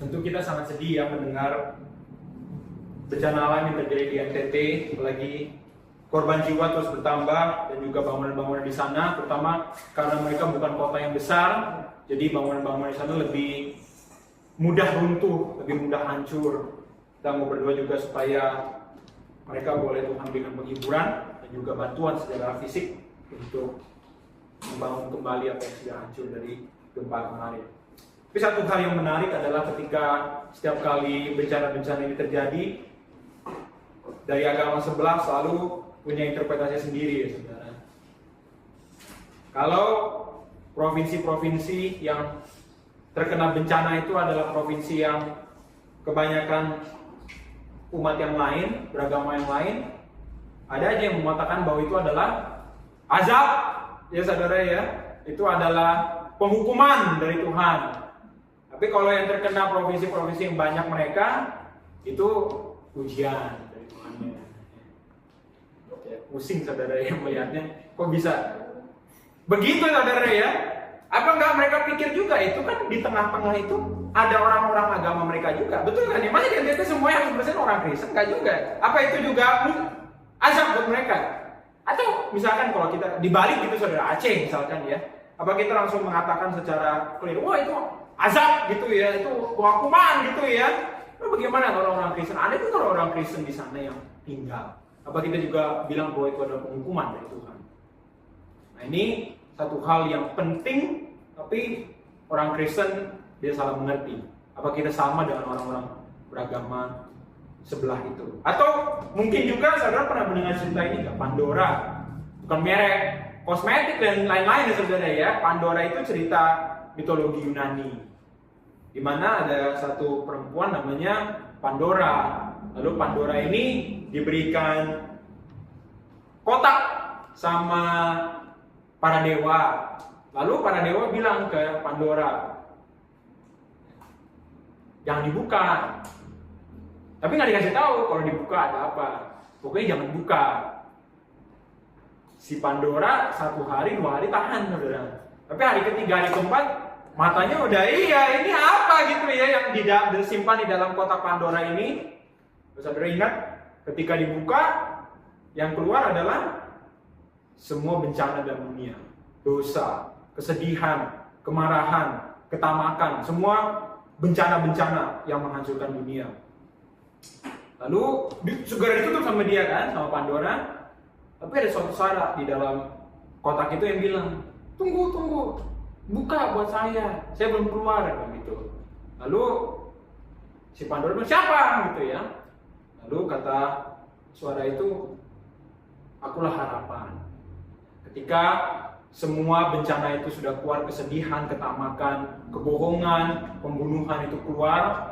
Tentu kita sangat sedih ya mendengar bencana alam yang terjadi di NTT, apalagi korban jiwa terus bertambah dan juga bangunan-bangunan di sana, terutama karena mereka bukan kota yang besar, jadi bangunan-bangunan di sana lebih mudah runtuh, lebih mudah hancur. Kita mau berdoa juga supaya mereka boleh Tuhan berikan penghiburan dan juga bantuan secara fisik untuk membangun kembali apa yang sudah hancur dari gempa kemarin. Tapi satu hal yang menarik adalah ketika setiap kali bencana-bencana ini terjadi, dari agama sebelah selalu punya interpretasi sendiri ya saudara. Kalau provinsi-provinsi yang terkena bencana itu adalah provinsi yang kebanyakan umat yang lain, beragama yang lain, ada aja yang mengatakan bahwa itu adalah azab, ya saudara ya, itu adalah penghukuman dari Tuhan. Tapi kalau yang terkena provinsi-provinsi yang banyak mereka, itu ujian dari Tuhan. Pusing saudara yang melihatnya, kok bisa begitu saudara ya? Apa enggak mereka pikir juga itu kan di tengah-tengah itu ada orang-orang agama mereka juga, betul kan? Ya, masa itu semua yang 100% orang Kristen? Enggak juga. Apa itu juga azab buat mereka? Atau misalkan kalau kita dibalik gitu saudara, Aceh misalkan ya, apa kita langsung mengatakan secara clear, wah itu azab gitu ya, itu hukuman gitu ya? Lalu bagaimana kalau orang Kristen? Ada juga orang Kristen di sana yang tinggal. Apa kita juga bilang bahwa itu adalah penghukuman dari Tuhan? Nah ini satu hal yang penting, tapi orang Kristen dia salah mengerti. Apa kita sama dengan orang-orang beragama sebelah itu? Atau mungkin juga saudara pernah mendengar cerita ini nggak? Pandora, bukan merek kosmetik dan lain-lain ya saudara ya. Pandora itu cerita mitologi Yunani, di mana ada satu perempuan namanya Pandora. Lalu Pandora ini diberikan kotak sama para dewa. Lalu para dewa bilang ke Pandora, jangan dibuka. Tapi nggak dikasih tahu kalau dibuka ada apa. Pokoknya jangan buka. Si Pandora 1 hari 2 hari tahan saudara. Tapi hari ketiga hari keempat matanya udah iya ini apa gitu ya yang disimpan di dalam kotak Pandora ini. Saudara ingat ketika dibuka yang keluar adalah semua bencana dalam dunia, dosa, kesedihan, kemarahan, ketamakan, semua bencana-bencana yang menghancurkan dunia. Lalu segera ditutup sama dia kan, sama Pandora. Tapi ada suatu suara di dalam kotak itu yang bilang, tunggu, buka buat saya belum keluar gitu. Lalu si Pandora bilang, siapa gitu ya. Lalu kata suara itu, akulah harapan. Ketika semua bencana itu sudah keluar, kesedihan, ketamakan, kebohongan, pembunuhan itu keluar,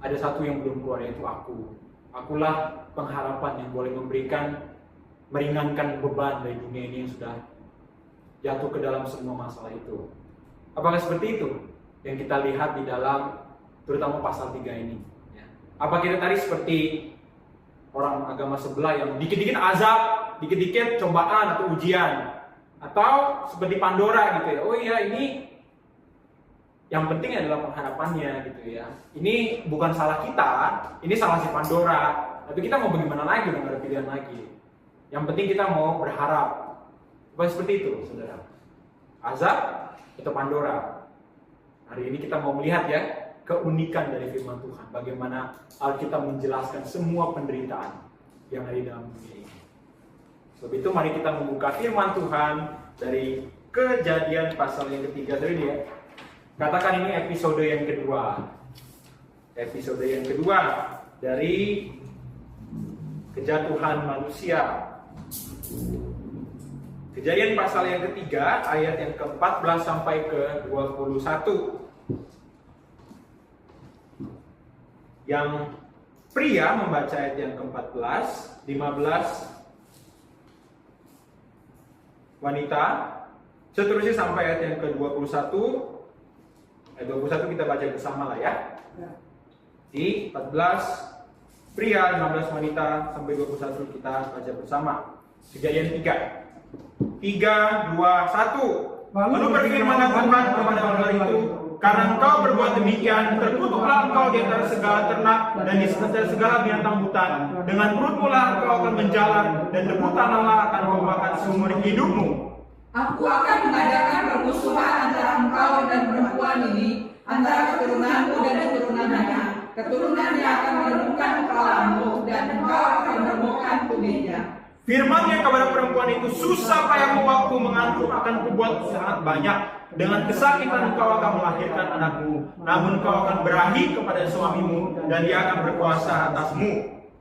ada satu yang belum keluar, yaitu aku. Akulah pengharapan yang boleh meringankan beban dari dunia ini yang sudah jatuh ke dalam semua masalah itu. Apakah seperti itu yang kita lihat di dalam terutama pasal 3 ini? Apa kita tadi seperti orang agama sebelah yang dikit-dikit azab, dikit-dikit cobaan atau ujian, atau seperti Pandora gitu ya? Oh iya, ini yang penting adalah pengharapannya gitu ya. Ini bukan salah kita, ini salah si Pandora. Tapi kita mau bagaimana lagi, udah gak ada pilihan lagi. Yang penting kita mau berharap. Bukan seperti itu, saudara. Azab atau Pandora. Hari ini kita mau melihat ya keunikan dari firman Tuhan. Bagaimana Alkitab menjelaskan semua penderitaan yang ada di dalam dunia ini. Sebab itu mari kita membuka firman Tuhan dari Kejadian pasal yang ketiga tadi ya. Katakan ini episode yang kedua. Episode yang kedua dari kejatuhan manusia. Kejadian pasal yang ketiga ayat yang ke-14 sampai ke-21. Yang pria membaca ayat yang ke-14, 15 wanita, seterusnya sampai ayat yang ke-21. Ayat 21 kita baca bersama lah ya. Di 14 pria, 15 wanita, sampai 21 kita baca bersama. Kejadian 3, 2, 1. Lalu berfirmanlah Tuhan kepada ular itu, Karena engkau berbuat demikian, terkutuklah engkau di antara segala ternak dan di antara segala binatang hutan. Dengan perutmu lah engkau akan menjalar, dan debu tanahlah akan kau makan seumur hidupmu. Aku akan mengadakan permusuhan antara engkau dan perempuan ini, antara keturunanmu dan keturunannya. Keturunannya akan merenungkan kepalamu, dan engkau akan meremukkan tubuhnya. Firman-Nya kepada perempuan itu, susah payahmu waktu mengandung akan kubuat sangat banyak. Dengan kesakitan engkau akan melahirkan anakmu, namun engkau akan berahi kepada suamimu, dan dia akan berkuasa atasmu.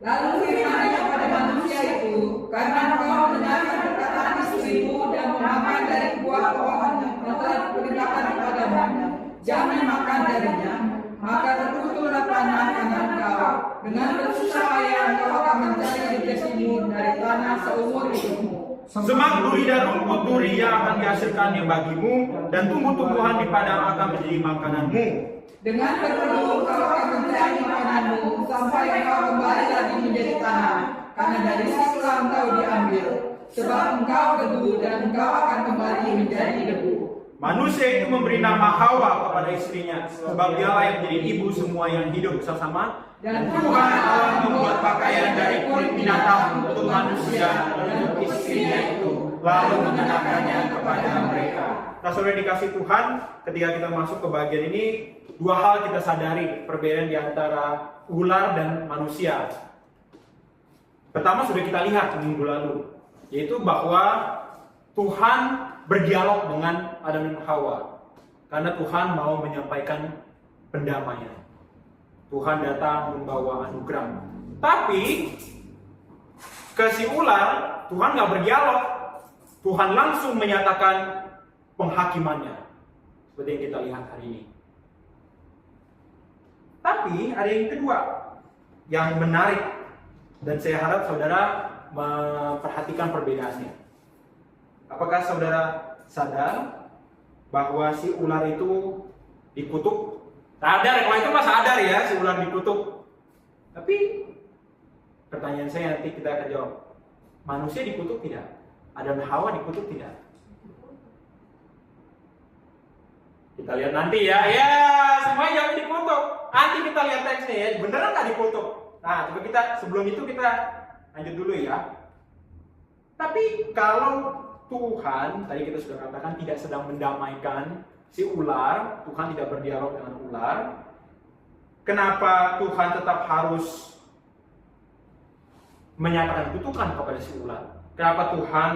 Lalu firman-Nya kepada manusia itu, karena engkau mendengarkan perkataan istrimu dan memakan dari buah pohon yang telah diperintahkan kepadamu, jangan makan darinya, maka terkutuklah tanah kanan engkau. Dengan bersusah payah engkau akan mencari rezekimu dari tanah seumur hidupmu. Semak duri dan rumput duri yang akan dihasilkannya bagimu, dan tumbuh-tumbuhan di padang akan menjadi makananmu. Dengan berpeluh engkau akan mencari makananmu, sampai engkau kembali lagi menjadi tanah, karena dari situlah engkau diambil. Sebab engkau debu, dan engkau akan kembali menjadi debu. Manusia itu memberi nama Hawa kepada istrinya, sebab dialah yang menjadi ibu semua yang hidup bersama. Dan Tuhan Allah membuat pakaian dari kulit binatang untuk manusia dan untuk istrinya itu, lalu mengenakannya kepada mereka. Nah, saudara dikasih Tuhan, ketika kita masuk ke bagian ini, dua hal kita sadari perbedaan di antara ular dan manusia. Pertama sudah kita lihat minggu lalu, yaitu bahwa Tuhan berdialog dengan Adam dan Hawa, karena Tuhan mau menyampaikan pendamaian. Tuhan datang membawa anugerah. Tapi ke si ular, Tuhan nggak berdialog. Tuhan langsung menyatakan penghakimannya, seperti yang kita lihat hari ini. Tapi ada yang kedua yang menarik, dan saya harap saudara memperhatikan perbedaannya. Apakah saudara sadar bahwa si ular itu dikutuk? Sadar, kalau itu mah sadar ya, si ular dikutuk. Tapi pertanyaan saya nanti kita akan jawab. Manusia dikutuk tidak? Adam dan Hawa dikutuk tidak? Kita lihat nanti ya. Ya, semuanya jangan dikutuk. Nanti kita lihat teksnya ya. Beneran nggak dikutuk? Nah, coba kita sebelum itu kita lanjut dulu ya. Tapi kalau Tuhan, tadi kita sudah katakan tidak sedang mendamaikan si ular, Tuhan tidak berdialog dengan ular. Kenapa Tuhan tetap harus menyatakan kutukan kepada si ular? Kenapa Tuhan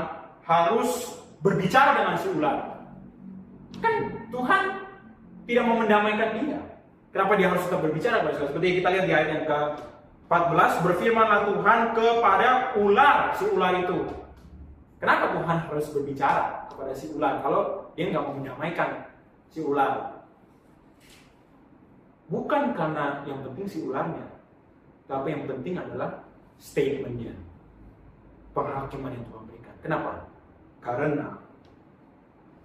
harus berbicara dengan si ular? Kan Tuhan tidak mau mendamaikan dia. Kenapa dia harus tetap berbicara kepada si ular? Seperti kita lihat di ayat yang ke-14, berfirmanlah Tuhan kepada ular, si ular itu. Kenapa Tuhan harus berbicara kepada si ular kalau dia nggak mau mendamaikan si ular? Bukan karena yang penting si ularnya, tapi yang penting adalah statementnya, penghakiman yang Tuhan berikan. Kenapa? Karena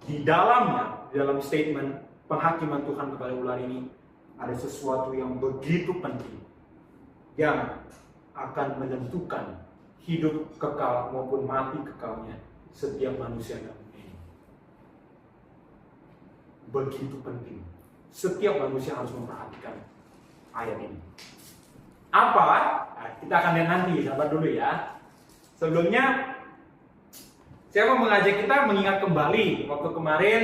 di dalamnya, di dalam statement penghakiman Tuhan kepada ular ini, ada sesuatu yang begitu penting yang akan menentukan hidup kekal maupun mati kekalnya setiap manusia dalam dunia ini. Begitu penting. Setiap manusia harus memperhatikan ayat ini. Apa? Nah, kita akan lihat nanti, sabar dulu ya. Sebelumnya, saya mau mengajak kita mengingat kembali waktu kemarin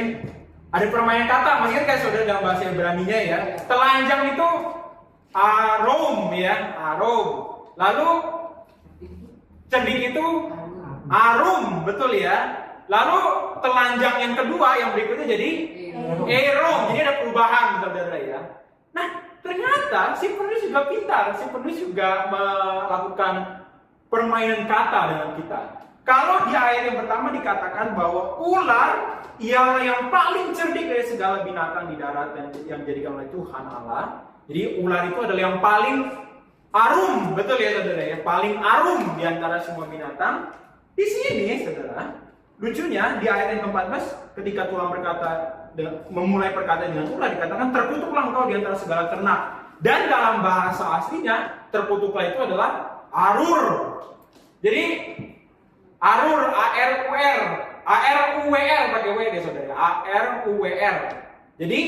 ada permainan kata. Masih ingat kan saudara dalam bahasa Ibrani-nya ya? Telanjang itu arom ya, arom. Lalu cerdik itu arum, betul ya. Lalu telanjang yang kedua yang berikutnya jadi erom. Jadi ada perubahan saudara ya. Nah, ternyata si penulis juga pintar. Si penulis juga melakukan permainan kata dengan kita. Kalau di ayat yang pertama dikatakan bahwa ular ialah yang paling cerdik dari segala binatang di darat dan yang dijadikan oleh Tuhan Allah. Jadi ular itu adalah yang paling arum, betul ya saudara ya, paling arum di antara semua binatang. Di sini saudara, lucunya di ayat yang ke-14 ketika Tuhan berkata, memulai perkataan dengan ular, dikatakan terkutuklah engkau di antara segala ternak. Dan dalam bahasa aslinya terkutuklah itu adalah arur. Jadi arur, A-R-U-R pakai W deh saudara, A-R-U-W-R. Jadi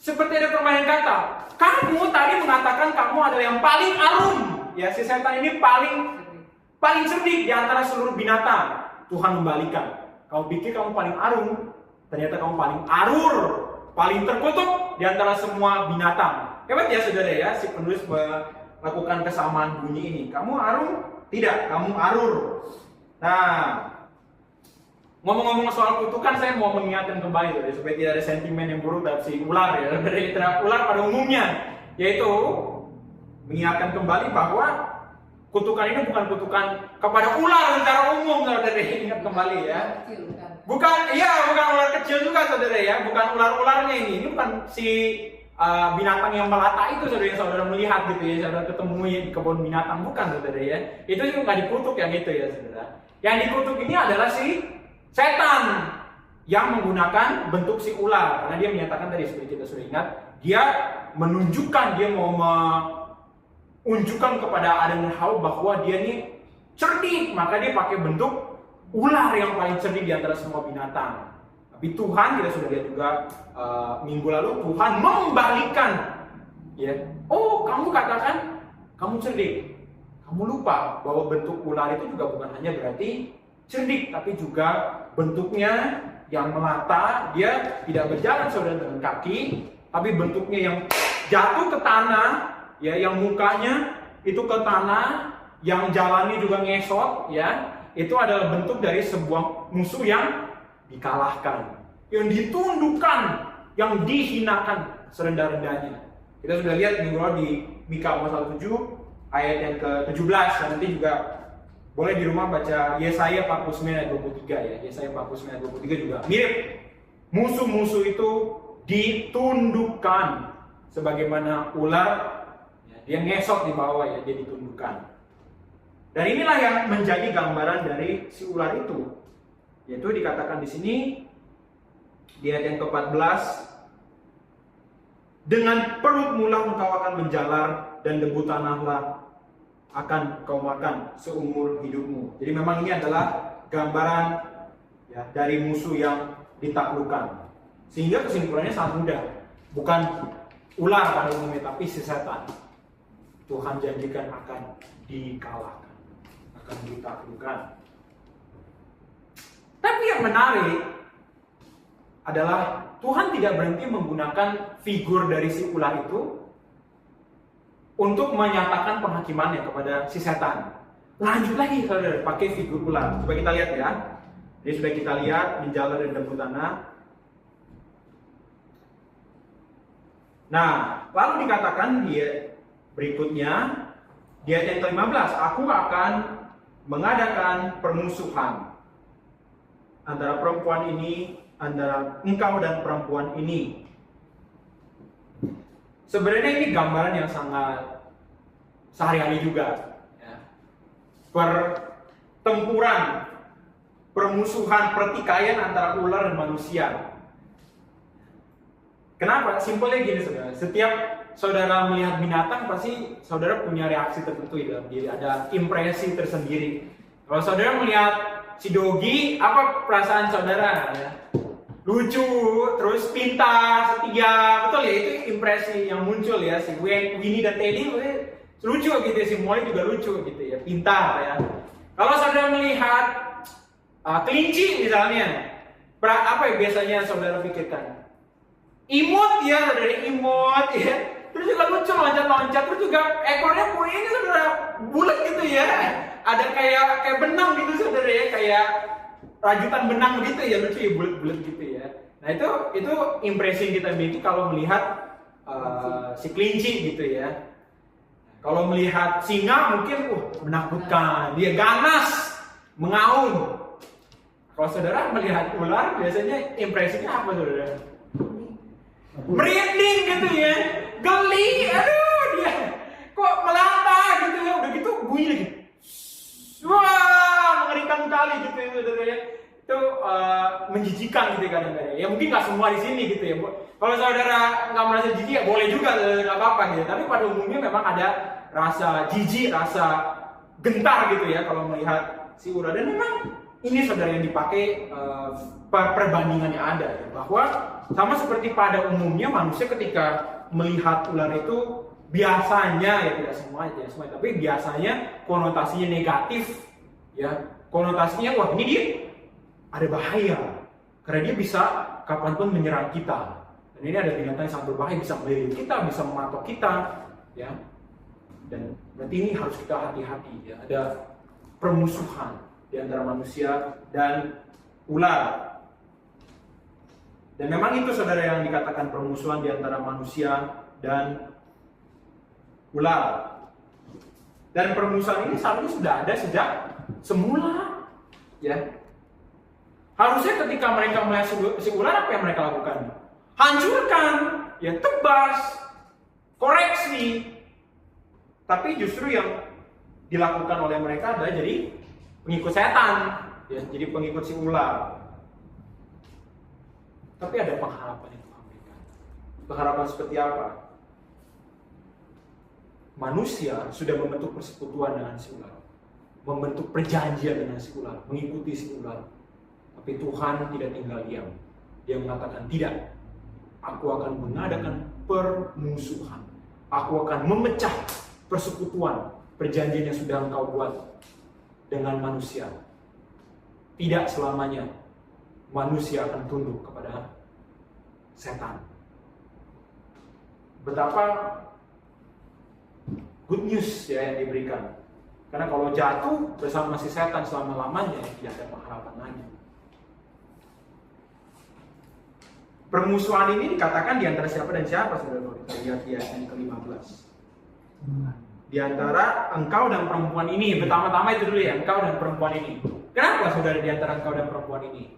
seperti ada permainan kata. Kamu tadi mengatakan kamu adalah yang paling arum. Ya, si setan ini paling cerdik di antara seluruh binatang. Tuhan membalikan. Kamu pikir kamu paling arum, ternyata kamu paling arur, paling terkutuk di antara semua binatang. Hebat ya saudara ya, si penulis melakukan kesamaan bunyi ini. Kamu arum? Tidak, kamu arur. Nah, ngomong-ngomong soal kutukan, saya mau mengingatkan kembali ya, supaya tidak ada sentimen yang buruk dari si ular ya, dari ular pada umumnya, yaitu mengingatkan kembali bahwa kutukan ini bukan kutukan kepada ular secara umum, saudara. Ingat kembali ya. Bukan ular kecil juga, saudara ya. Bukan ular-ularnya ini bukan si binatang yang melata itu, saudara, yang saudara melihat gitu ya, saudara ketemu di kebun binatang, bukan, saudara ya. Itu juga nggak dikutuk yang itu ya, saudara. Yang dikutuk ini adalah si setan yang menggunakan bentuk si ular, karena dia menyatakan tadi seperti kita sudah ingat, dia menunjukkan, dia mau unjukkan kepada Adam dan Hawa bahwa dia ini cerdik, maka dia pakai bentuk ular yang paling cerdik di antara semua binatang. Tapi Tuhan, kita sudah lihat juga minggu lalu, Tuhan membalikan, ya. Oh, kamu katakan kamu cerdik, kamu lupa bahwa bentuk ular itu juga bukan hanya berarti cerdik, tapi juga bentuknya yang melata, dia tidak berjalan saudara dengan kaki, tapi bentuknya yang jatuh ke tanah. Ya, yang mukanya itu ke tanah, yang jalannya juga ngesot, ya, itu adalah bentuk dari sebuah musuh yang dikalahkan, yang ditundukkan, yang dihinakan serendah-rendahnya. Kita sudah lihat minggu lalu di Mika pasal 7 ayat yang ke-17, dan nanti juga boleh di rumah baca Yesaya 49 ayat 23 ya. Yesaya 49 ayat 23 juga mirip. Musuh-musuh itu ditundukkan sebagaimana ular. Dia ngesot di bawah ya, dia ditundukkan. Dan inilah yang menjadi gambaran dari si ular itu. Yaitu dikatakan di sini di ayat yang ke-14, dengan perutmu lah engkau akan menjalar dan debu tanahlah akan kau makan seumur hidupmu. Jadi memang ini adalah gambaran ya, dari musuh yang ditaklukkan. Sehingga kesimpulannya sangat mudah. Bukan ular pada umumnya, tapi si setan. Tuhan janjikan akan dikalahkan, akan ditaklukkan. Tapi yang menarik adalah Tuhan tidak berhenti menggunakan figur dari si ular itu untuk menyatakan penghakimannya kepada si setan. Lanjut lagi saudara, pakai figur ular. Coba kita lihat ya. Jadi sudah kita lihat menjalar dan debu tanah. Nah, lalu dikatakan dia berikutnya di ayat yang ke-15, aku akan mengadakan permusuhan antara perempuan ini, antara engkau dan perempuan ini. Sebenarnya ini gambaran yang sangat sehari-hari juga ya. Pertempuran, permusuhan, pertikaian antara ular dan manusia. Kenapa? Simpelnya gini saudara, setiap saudara melihat binatang pasti saudara punya reaksi tertentu di dalam diri, ada impresi tersendiri. Kalau saudara melihat si dogi, apa perasaan saudara? Ya? Lucu, terus pintar, setia, betul ya, itu impresi yang muncul ya. Si Winnie dan Teddy lucu gitu, si Molly juga lucu gitu ya, pintar ya. Kalau saudara melihat kelinci misalnya, apa ya biasanya saudara pikirkan? Imut ya, saudara, imut ya. Terus juga lucu, loncat-loncat, terus juga ekornya ini saudara bulat gitu ya. Ada kayak benang gitu saudara ya, kayak rajutan benang gitu ya, lucu ya, bulat-bulat gitu ya. Nah itu impresi yang kita miliki kalau melihat si kelinci gitu ya. Kalau melihat singa mungkin menakutkan, dia ganas, mengaum. Kalau saudara melihat ular biasanya impresinya apa saudara? Merinding gitu ya, geli, aduh dia kok melata gitu ya, udah gitu bunyi lagi, wah mengerikan kali gitu ya saudara ya, itu menjijikan gitu kadang-kadang. Ya mungkin nggak semua di sini gitu ya. Kalau saudara nggak merasa jijik ya boleh juga, nggak apa-apa gitu. Tapi pada umumnya memang ada rasa jijik, rasa gentar gitu ya kalau melihat si ular. Dan memang ini saudara yang dipakai perbandingan yang ada ya, bahwa sama seperti pada umumnya manusia ketika melihat ular itu biasanya ya tidak semua, tapi biasanya konotasinya negatif ya, konotasinya wah ini dia ada bahaya karena dia bisa kapanpun menyerang kita, dan ini ada binatang yang sangat berbahaya, bisa melilit kita, bisa mematok kita ya, dan berarti ini harus kita hati-hati ya, ada permusuhan di antara manusia dan ular. Dan memang itu saudara yang dikatakan permusuhan di antara manusia dan ular. Dan permusuhan ini seharusnya sudah ada sejak semula ya. Harusnya ketika mereka melihat si ular, apa yang mereka lakukan? Hancurkan, ya, tebas, koreksi. Tapi justru yang dilakukan oleh mereka adalah jadi pengikut setan, ya, jadi pengikut si ular. Tapi ada pengharapan yang Tuhan berikan. Pengharapan seperti apa? Manusia sudah membentuk persekutuan dengan si ular, membentuk perjanjian dengan si ular, mengikuti si ular. Tapi Tuhan tidak tinggal diam. Dia mengatakan tidak. Aku akan mengadakan permusuhan. Aku akan memecah persekutuan, perjanjian yang sudah engkau buat dengan manusia. Tidak selamanya manusia akan tunduk kepada setan. Betapa good news ya yang diberikan. Karena kalau jatuh bersama si setan selama-lamanya, tidak ada pengharapan lagi. Permusuhan ini dikatakan di antara siapa dan siapa, saudara? Kita lihat di ayat yang ke-15. Di antara engkau dan perempuan ini. Pertama-tama itu dulu ya, engkau dan perempuan ini. Kenapa saudara di antara engkau dan perempuan ini?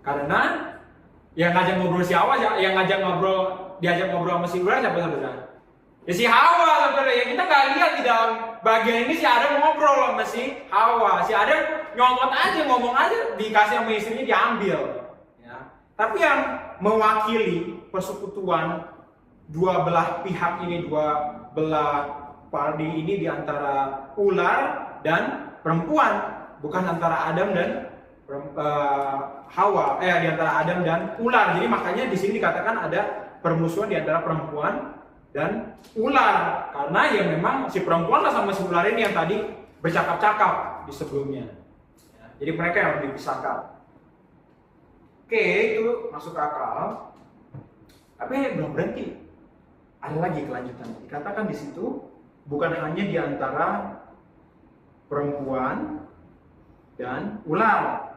Karena yang ngajak ngobrol si Hawa, yang diajak ngobrol sama si ular siapa saudara? Ya si Hawa saudara, ya kita nggak lihat di dalam bagian ini si Adam ngobrol sama si Hawa. Si Adam ngomong aja, dikasih sama istrinya diambil. Ya. Tapi yang mewakili persekutuan dua belah pihak ini, dua belah party ini di antara ular dan perempuan, bukan antara Adam dan Hawa, di antara Adam dan ular. Jadi makanya di sini dikatakan ada permusuhan di antara perempuan dan ular, karena ya memang si perempuan lah sama si ular ini yang tadi bercakap-cakap di sebelumnya. Ya, jadi mereka yang harus dipisahkan. Oke, itu masuk akal. Tapi belum berhenti. Ada lagi kelanjutan. Dikatakan di situ bukan hanya di antara perempuan dan ular,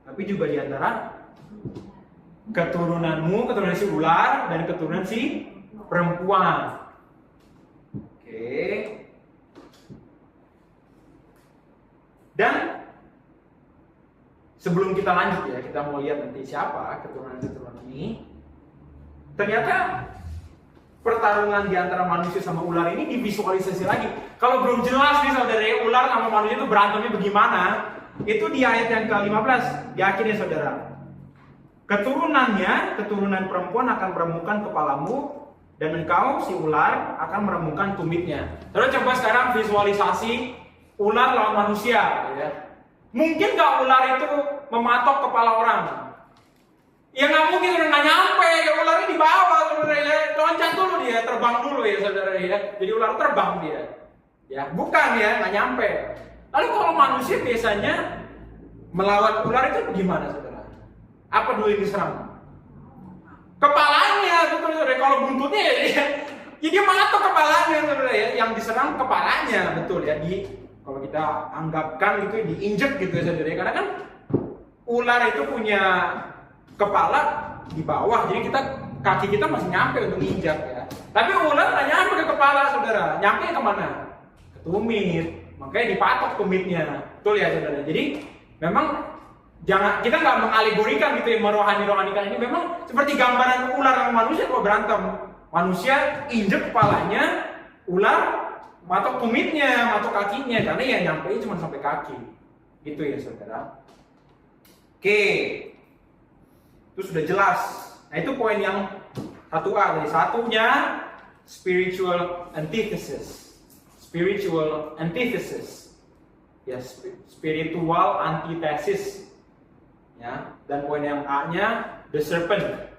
tapi juga di antara keturunanmu, keturunan si ular dan keturunan si perempuan. Oke. Dan sebelum kita lanjut ya, kita mau lihat nanti siapa keturunan-keturunan ini. Ternyata pertarungan di antara manusia sama ular ini divisualisasi lagi. Kalau belum jelas nih saudara, ular sama manusia itu berantemnya bagaimana? Itu di ayat yang ke-15, di akhirnya saudara. Keturunan perempuan akan meremukkan kepalamu, dan engkau, si ular, akan meremukkan tumitnya. Terus coba sekarang visualisasi ular lawan manusia. Ya. Mungkin gak ular itu mematok kepala orang? Ya nggak mungkin, nggak nyampe. Ya, ularnya di bawah, saudara ya. Loncat dulu dia, terbang dulu ya saudara ya. Jadi ular terbang dia. Ya, bukan ya, nggak nyampe. Lalu kalau manusia biasanya melawan ular itu gimana saudara? Apa dulu yang diserang? Kepalanya, betul saudara. Kalau buntutnya ya dia matok kepalanya saudara ya. Yang diserang kepalanya, betul ya. Kalau kita anggapkan gitu diinjek gitu ya saudara. Karena kan ular itu punya kepala di bawah, jadi kaki kita masih nyampe untuk injak ya. Tapi ular nggak nyampe ke kepala saudara. Nyampe kemana? Ke tumit. Makanya dipatok tumitnya. Betul ya saudara. Jadi memang kita nggak mengalegorikan gitu ya, merohani-rohanikan ini. Memang seperti gambaran ular sama manusia kalau berantem. Manusia injek kepalanya, ular matok tumitnya, matok kakinya, karena yang nyampe cuma sampai kaki. Gitu ya saudara. Oke, itu sudah jelas. Nah itu poin yang 1A dari satunya, spiritual antithesis. Spiritual antithesis. ya, spiritual antitesis. Ya, dan poin yang A-nya the serpent.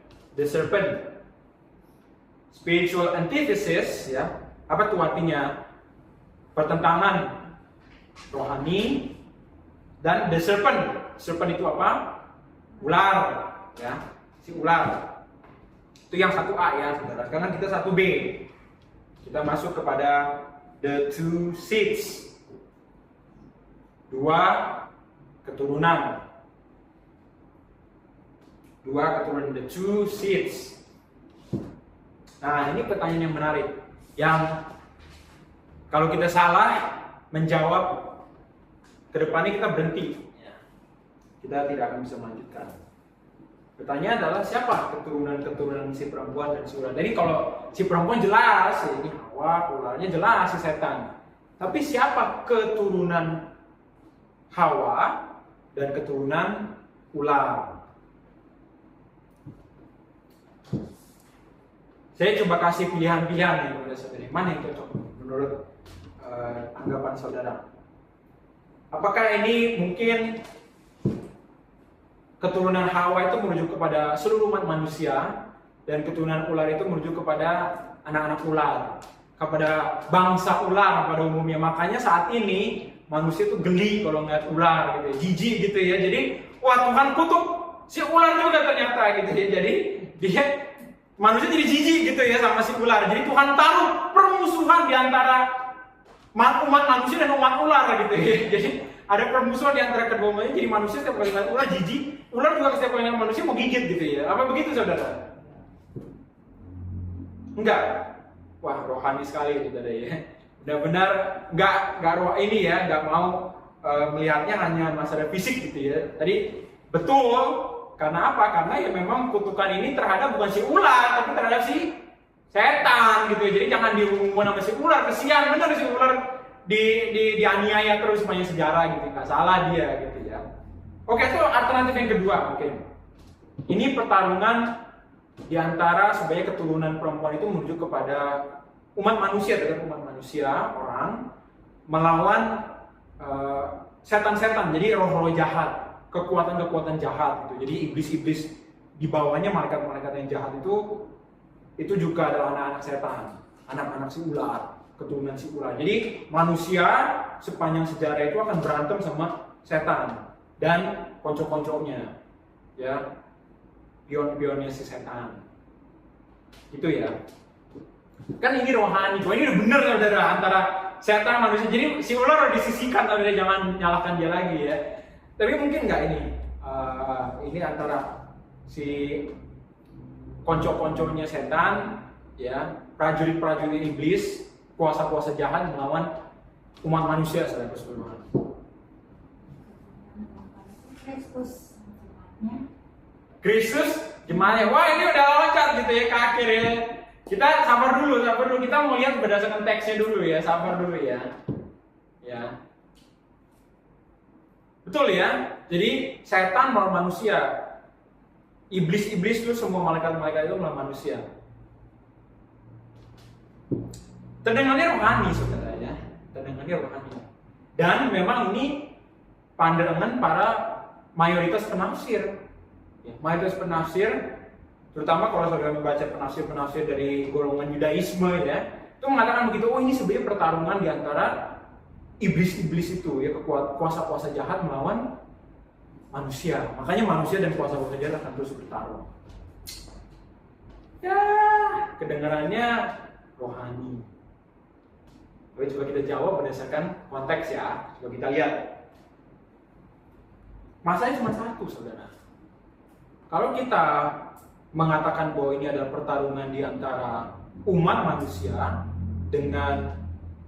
Spiritual antithesis, ya. Apa tuh artinya? Pertentangan rohani dan the serpent. Serpent itu apa? Ular, ya. Si ular. Itu yang 1A ya, Saudara. Sekarang kita 1B. Kita masuk kepada the two seeds. 2 keturunan. The two seeds. Nah, ini pertanyaan yang menarik. Yang kalau kita salah menjawab, ke depannya kita berhenti. Kita tidak akan bisa melanjutkan. Pertanyaan adalah siapa keturunan si perempuan dan si ular. Jadi kalau si perempuan jelas, ini Hawa, ularnya jelas si setan. Tapi siapa keturunan Hawa dan keturunan ular? Saya coba kasih pilihan-pilihan nih kepada saudara. Mana yang cocok menurut anggapan saudara? Apakah ini mungkin keturunan Hawa itu merujuk kepada seluruh umat manusia dan keturunan ular itu merujuk kepada anak-anak ular, kepada bangsa ular pada umumnya? Makanya saat ini manusia itu geli kalau ngeliat ular gitu, jijik gitu ya. Jadi wah, Tuhan kutuk si ular juga ternyata gitu ya. Jadi dia manusia jadi jijik gitu ya sama si ular. Jadi Tuhan taruh permusuhan di antara umat manusia dan umat ular gitu ya. Jadi ada permusuhan di antara kedua umatnya. Jadi manusia setiap kali ngeliat ular jijik, ular juga setiap kali ngeliat manusia mau gigit gitu ya. Apa begitu saudara? Enggak. Wah, rohani sekali saudara ya. Benar-benar enggak roh ini ya, enggak mau melihatnya hanya masalah fisik gitu ya. Tadi betul. Karena apa? Karena ya memang kutukan ini terhadap bukan si ular, tapi terhadap si setan gitu ya. Jadi jangan dihubungkan sama si ular. Kesian bener si ular dianiaya terus sepanjang sejarah gitu. Nggak salah dia gitu ya. Oke, itu alternatif yang kedua mungkin. Ini pertarungan di antara sebagai keturunan perempuan itu menuju kepada umat manusia, terhadap umat manusia, orang melawan setan-setan. Jadi roh-roh jahat, kekuatan-kekuatan jahat gitu. Jadi iblis-iblis di bawahnya, malaikat-malaikat yang jahat itu juga adalah anak-anak setan, anak-anak si ular, keturunan si ular. Jadi manusia sepanjang sejarah itu akan berantem sama setan dan konco-konconya, ya, pion-pionnya si setan. Itu ya. Kan ini rohani, ini udah bener saudara, antara setan manusia. Jadi si ular udah disisihkan, saudara, jangan nyalahkan dia lagi ya. Tapi mungkin nggak ini antara si konco-konconya setan, ya, prajurit-prajurit iblis, kuasa-kuasa jahat melawan umat manusia secara keseluruhan. Kristus jemaahnya, wah ini udah loncat gitu ya ke akhir ya. Kita sabar dulu, kita mau lihat berdasarkan teksnya dulu ya, sabar dulu ya. Ya. Betul ya, jadi setan melawan manusia, iblis-iblis itu semua malaikat-malaikat itu melawan manusia. Terdengarnya rohani saudara ya, terdengarnya rohani. Dan memang ini pandangan para mayoritas penafsir. Ya, mayoritas penafsir, terutama kalau saudara membaca penafsir-penafsir dari golongan Yudaisme ya, itu mengatakan begitu, oh ini sebenarnya pertarungan di antara iblis-iblis itu ya, kuasa-kuasa jahat melawan manusia. Makanya manusia dan kuasa-kuasa jahat akan terus bertarung. Ya, kedengarannya rohani. Oke, coba kita jawab berdasarkan konteks ya. Coba kita lihat. Masalahnya cuma satu, saudara. Kalau kita mengatakan bahwa ini adalah pertarungan di antara umat manusia dengan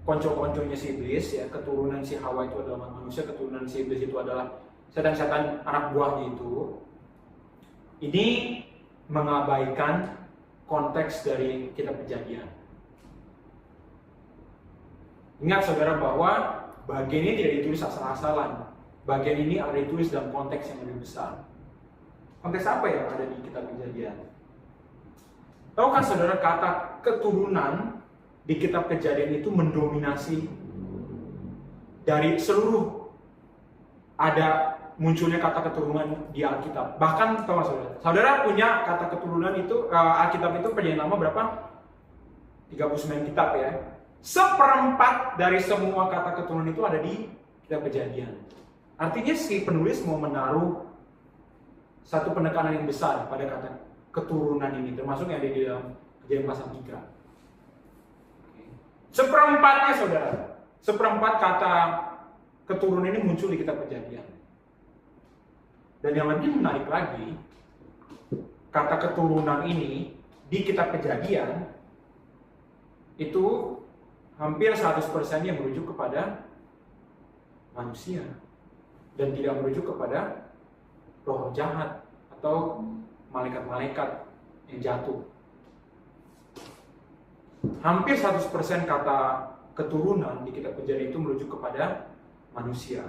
konco-konconya si iblis ya, keturunan si Hawa itu adalah manusia, keturunan si iblis itu adalah setan-setan anak buahnya itu. Ini mengabaikan konteks dari kitab Kejadian. Ingat saudara bahwa bagian ini tidak ditulis asal-asalan. Bagian ini ada ditulis dalam konteks yang lebih besar. Konteks apa yang ada di kitab Kejadian? Tahukah saudara kata keturunan di kitab Kejadian itu mendominasi dari seluruh ada munculnya kata keturunan di Alkitab. Bahkan tahu saudara, saudara punya kata keturunan itu, Alkitab itu perjanjian lama berapa? 39 kitab ya. Seperempat dari semua kata keturunan itu ada di kitab Kejadian. Artinya si penulis mau menaruh satu penekanan yang besar pada kata keturunan ini, termasuk yang ada di dalam Kejadian pasal 3. Seperempatnya saudara, seperempat kata keturunan ini muncul di kitab Kejadian. Dan yang lebih menarik lagi, kata keturunan ini di kitab Kejadian itu hampir 100%-nya merujuk kepada manusia dan tidak merujuk kepada roh jahat atau malaikat-malaikat yang jatuh. Hampir 100% kata keturunan di kitab Kejadian itu merujuk kepada manusia.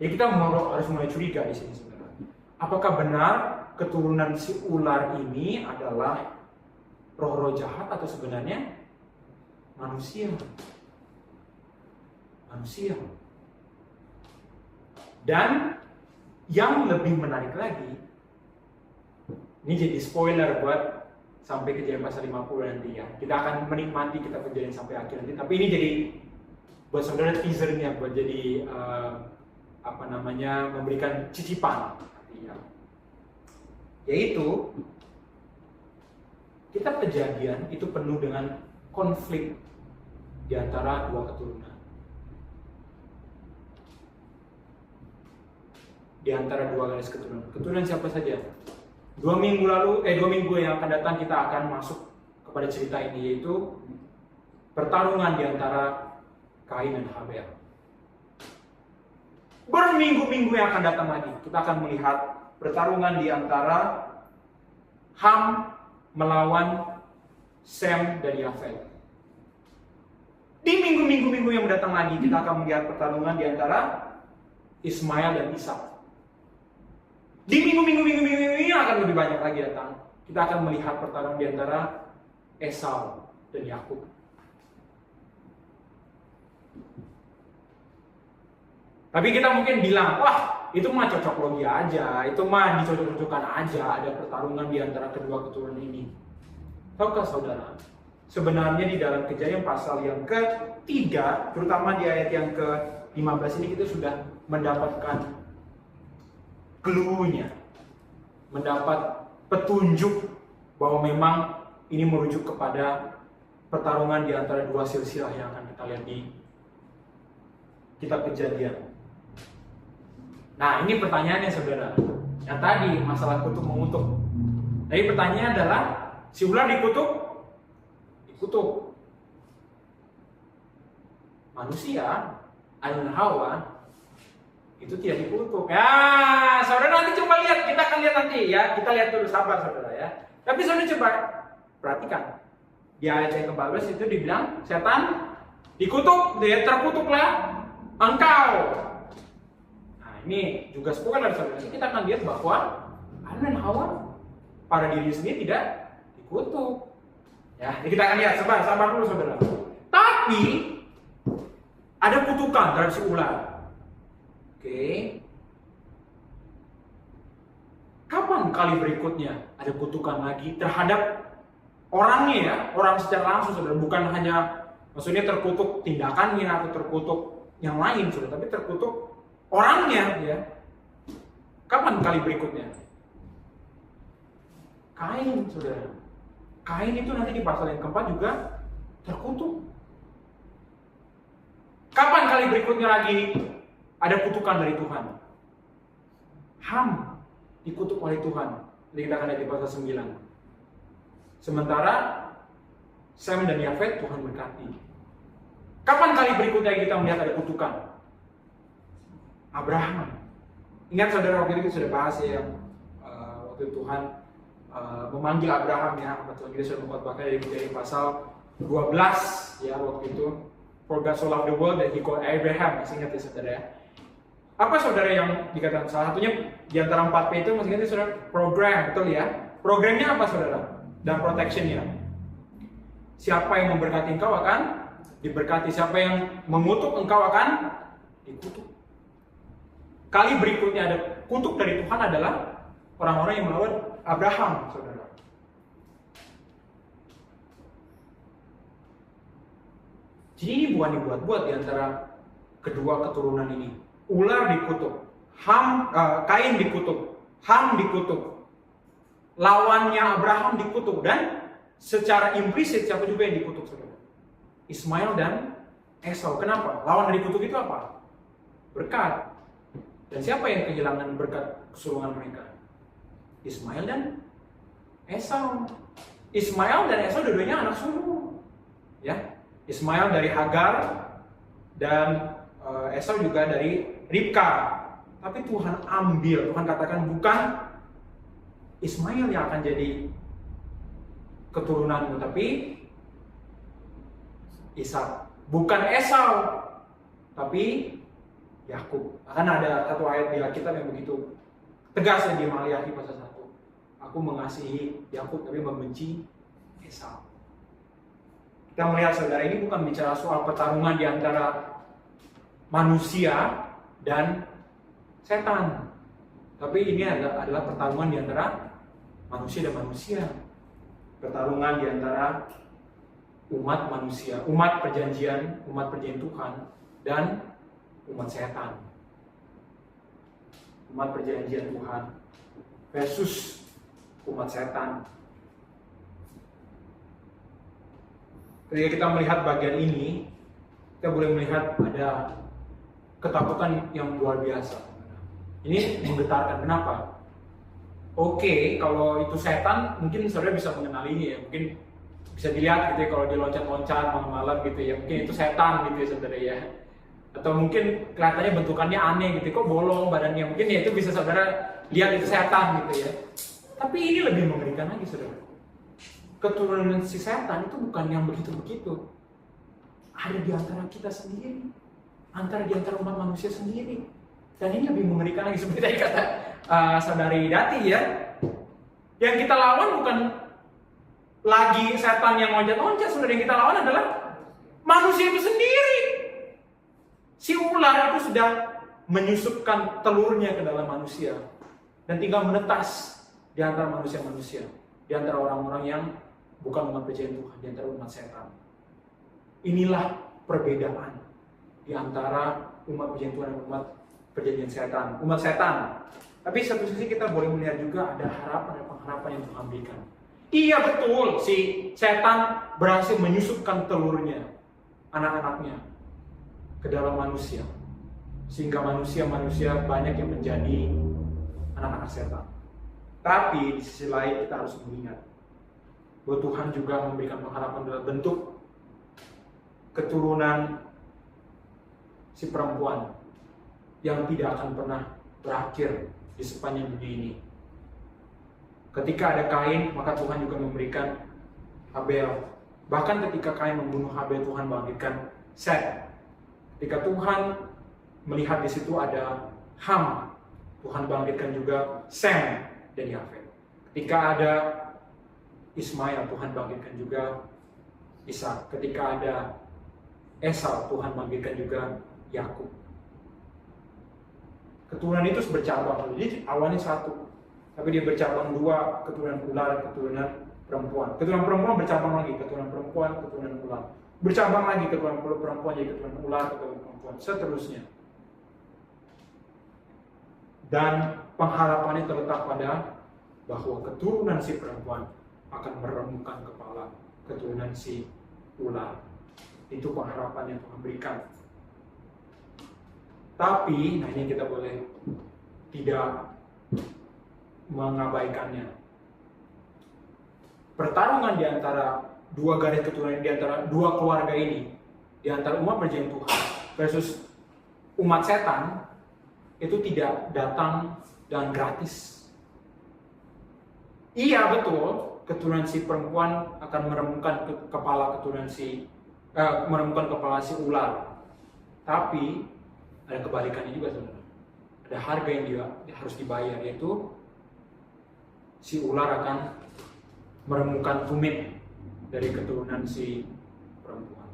Jadi kita harus mulai curiga di sini sebenarnya. Apakah benar keturunan si ular ini adalah roh-roh jahat atau sebenarnya manusia? Manusia. Dan yang lebih menarik lagi, ini jadi spoiler buat sampai Kejadian pasal 50 nanti ya. Kita akan menikmati kitab Kejadian sampai akhir nanti. Tapi ini jadi buat saudara teasernya, buat jadi memberikan cicipan artinya. Yaitu kitab Kejadian itu penuh dengan konflik di antara dua keturunan. Di antara dua garis keturunan. Keturunan siapa saja? 2 minggu yang akan datang kita akan masuk kepada cerita ini, yaitu pertarungan di antara Kain dan Habel. Berminggu-minggu yang akan datang lagi kita akan melihat pertarungan di antara Ham melawan Sem dan Yafet. Di minggu-minggu yang mendatang lagi kita akan melihat pertarungan di antara Ismail dan Ishak. Di minggu-minggu yang akan lebih banyak lagi datang, kita akan melihat pertarungan di antara Esau dan Yakub. Tapi kita mungkin bilang, wah itu mah cocok logi aja, itu mah dicocok-cocokkan aja, ada pertarungan di antara kedua keturunan ini. Tahukah saudara, sebenarnya di dalam Kejadian pasal yang ketiga, terutama di ayat yang ke-15 ini kita sudah mendapatkan clue-nya, mendapat petunjuk bahwa memang ini merujuk kepada pertarungan di antara dua silsilah yang akan kita lihat di kitab Kejadian. Nah, ini pertanyaannya saudara. Yang tadi masalah kutuk mengutuk. Jadi pertanyaannya adalah, si ular dikutuk? Dikutuk. Manusia, Adam dan Hawa, itu tidak dikutuk. Ya, saudara nanti coba lihat, kita akan lihat nanti ya. Kita lihat dulu, sabar saudara ya. Tapi saudara coba perhatikan. Di ayat yang ke-14 itu dibilang, setan dikutuk, dia terkutuklah engkau. Ini juga spoiler saudara. Kita akan lihat bahwa Adam dan Hawa pada diri sendiri tidak dikutuk. Ya, kita akan lihat, sabar dulu saudara. Tapi ada kutukan terhadap si ular. Oke. Kapan kali berikutnya ada kutukan lagi terhadap orangnya ya, orang secara langsung saudara, bukan hanya maksudnya terkutuk tindakannya atau terkutuk yang lain saudara, tapi terkutuk orangnya ya. Kapan kali berikutnya? Kain saudara. Kain itu nanti di pasal yang keempat juga terkutuk. Kapan kali berikutnya lagi ada kutukan dari Tuhan? Ham dikutuk oleh Tuhan. Jadi kita akan lihat di pasal 9. Sementara Sem dan Yafet Tuhan berkati. Kapan kali berikutnya kita melihat ada kutukan? Abraham. Ingat saudara, waktu itu kita sudah bahas ya, waktu Tuhan memanggil Abraham ya, betul kita sudah mengkhotbahkan dari pasal 12 ya, waktu itu for God so loved the world that he called Abraham. Masih ingat ya saudara ya? Apa saudara yang dikatakan? Salah satunya di antara 4P itu masih ingat ya saudara? Program, betul ya? Programnya apa saudara? Dan protectionnya. Siapa yang memberkati engkau akan diberkati, siapa yang mengutuk engkau akan dikutuk. kali berikutnya ada kutuk dari Tuhan adalah orang-orang yang melawan Abraham, saudara. Jadi ini bukan dibuat-buat di antara kedua keturunan ini. Ular dikutuk, Kain dikutuk, Ham dikutuk, lawannya Abraham dikutuk, dan secara implisit siapa juga yang dikutuk, saudara? Ismail dan Esau. Kenapa? Lawan dari kutuk itu apa? Berkat. Dan siapa yang kehilangan berkat kesulungan mereka? Ismail dan Esau. Ismail dan Esau dua-duanya anak sulung. Ya, Ismail dari Hagar dan Esau juga dari Ribka. Tapi Tuhan ambil, Tuhan katakan bukan Ismail yang akan jadi keturunanmu, tapi Ishak. Bukan Esau, tapi Yakub. Akan ada satu ayat di Alkitab yang begitu tegas di Maliaki pasal 1. Aku mengasihi Yakub tapi membenci Esau. Kita melihat, saudara, ini bukan bicara soal pertarungan di antara manusia dan setan. Tapi ini adalah pertarungan di antara manusia dan manusia. Pertarungan di antara umat manusia, umat perjanjian Tuhan, dan umat setan. Umat perjanjian Tuhan versus umat setan. Ketika kita melihat bagian ini, kita boleh melihat ada ketakutan yang luar biasa. Ini menggetarkan. Kenapa? Oke, kalau itu setan, mungkin saudara bisa mengenalinya ya. Mungkin bisa dilihat gitu ya, kalau dia loncat-loncat malam-malam gitu ya. Mungkin itu setan gitu ya, saudara ya. Atau mungkin kelihatannya bentukannya aneh gitu, kok bolong badannya. Mungkin ya itu bisa saudara lihat itu setan gitu ya. Tapi ini lebih mengerikan lagi, saudara. Keturunan si setan itu bukan yang begitu-begitu. Ada di antara kita sendiri, di antara umat manusia sendiri. Dan ini lebih mengerikan lagi, seperti tadi kata saudari Dati ya. Yang kita lawan bukan lagi setan yang loncat-loncat, saudara. Yang kita lawan adalah manusia itu sendiri. Si ular itu sudah menyusupkan telurnya ke dalam manusia dan tinggal menetas di antara manusia-manusia, di antara orang-orang yang bukan umat perjanjian Tuhan, di antara umat setan. Inilah perbedaan di antara umat perjanjian Tuhan dan umat perjanjian setan, umat setan. Tapi satu sisi kita boleh melihat juga ada harapan dan pengharapan yang Tuhan berikan. Iya betul, si setan berhasil menyusupkan telurnya, anak-anaknya, ke dalam manusia, sehingga manusia banyak yang menjadi anak-anak setan. Tapi di sisi lain kita harus mengingat bahwa Tuhan juga memberikan pengharapan dalam bentuk keturunan si perempuan yang tidak akan pernah berakhir di sepanjang dunia ini. Ketika ada Kain, maka Tuhan juga memberikan Habel. Bahkan ketika Kain membunuh Habel, Tuhan bangkitkan Set. Ketika Tuhan melihat di situ ada Ham, Tuhan bangkitkan juga Sem dan Yafet. Ketika ada Ismail, Tuhan bangkitkan juga Ishak. Ketika ada Esau, Tuhan bangkitkan juga Yakub. Keturunan itu bercabang. Jadi awalnya satu, tapi dia bercabang dua, keturunan ular, keturunan perempuan. Keturunan perempuan bercabang lagi, keturunan perempuan, keturunan ular. Bercabang lagi, keturunan perempuan jadi keturunan ular, keturunan perempuan, seterusnya. Dan pengharapannya terletak pada bahwa keturunan si perempuan akan meremukkan kepala keturunan si ular. Itu pengharapan yang Tuhan berikan. Tapi, nah ini kita boleh tidak mengabaikannya. Pertarungan di antara dua garis keturunan, di antara dua keluarga ini, di antara umat perjanjian Tuhan versus umat setan, itu tidak datang dan gratis. Iya betul, keturunan si perempuan akan meremukkan kepala keturunan meremukkan kepala si ular. Tapi ada kebalikannya juga, saudara. Ada harga yang dia harus dibayar, yaitu si ular akan meremukkan tumit dari keturunan si perempuan.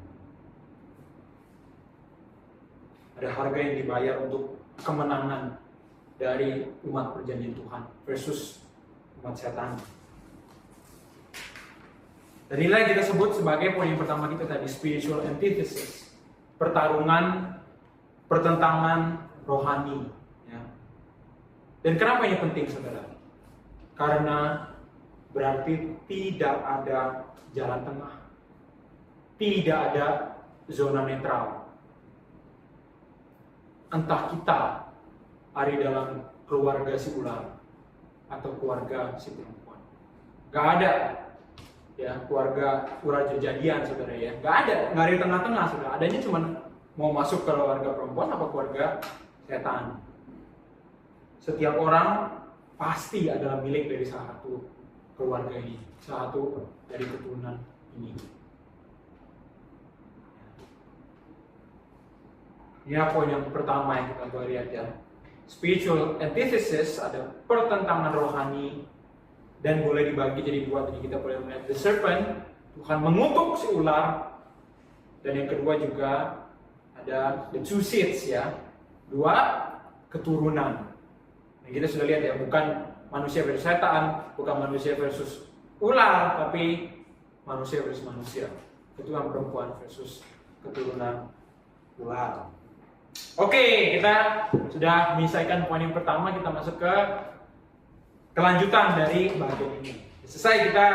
Ada harga yang dibayar untuk kemenangan dari umat perjanjian Tuhan versus umat setan. Dan inilah yang kita sebut sebagai poin yang pertama kita tadi, spiritual antithesis, pertentangan rohani. Ya. Dan kenapa ini penting, saudara? Karena berarti tidak ada jalan tengah, tidak ada zona netral. Entah kita ada dalam keluarga si ular atau keluarga si perempuan, gak ada ya keluarga ular jadian, saudara ya, gak ada di tengah-tengah, saudara. Adanya cuma mau masuk ke keluarga perempuan apa keluarga setan. Setiap orang pasti adalah milik dari salah satu keluarga ini, salah satu dari keturunan ini. Ini poin yang pertama yang kita lihat ya. Spiritual antithesis ada pertentangan rohani dan boleh dibagi jadi dua. Jadi kita boleh melihat the serpent, Tuhan mengutuk si ular, dan yang kedua juga ada the two seeds ya, dua keturunan. Nah, kita sudah lihat ya, bukan manusia versus setan, bukan manusia versus ular, tapi manusia versus manusia, keturunan perempuan versus keturunan ular. Oke, kita sudah menyelesaikan poin yang pertama, kita masuk ke kelanjutan dari bagian ini. Selesai kita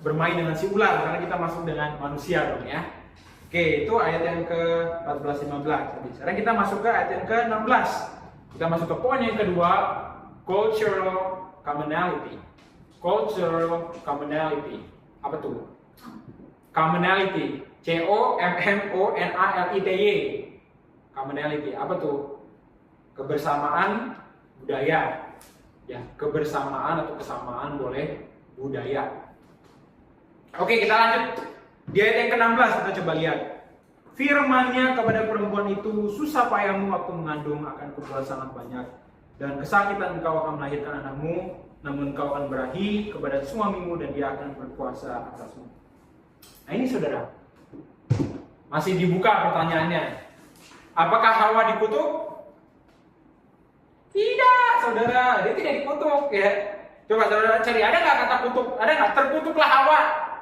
bermain dengan si ular, karena kita masuk dengan manusia dong ya. Oke, itu ayat yang ke-14-15. Sekarang kita masuk ke ayat yang ke-16. Kita masuk ke poin yang kedua, cultural commonality. Cultural commonality. Apa tuh? Commonality, C-O-M-M-O-N-A-L-I-T-Y. Commonality, apa tuh? Kebersamaan budaya. Ya, kebersamaan atau kesamaan boleh budaya. Oke, kita lanjut. Di ayat yang ke-16 kita coba lihat. Firman-Nya kepada perempuan itu, susah payahmu waktu mengandung akan kubuat sangat banyak, dan kesakitan engkau akan melahirkan anakmu, namun engkau akan berahi kepada suamimu dan dia akan berkuasa atasmu. Nah ini saudara, masih dibuka pertanyaannya. Apakah Hawa dikutuk? Tidak, saudara, dia tidak dikutuk ya. Coba saudara cari, ada nggak kata kutuk? Ada nggak terkutuklah Hawa?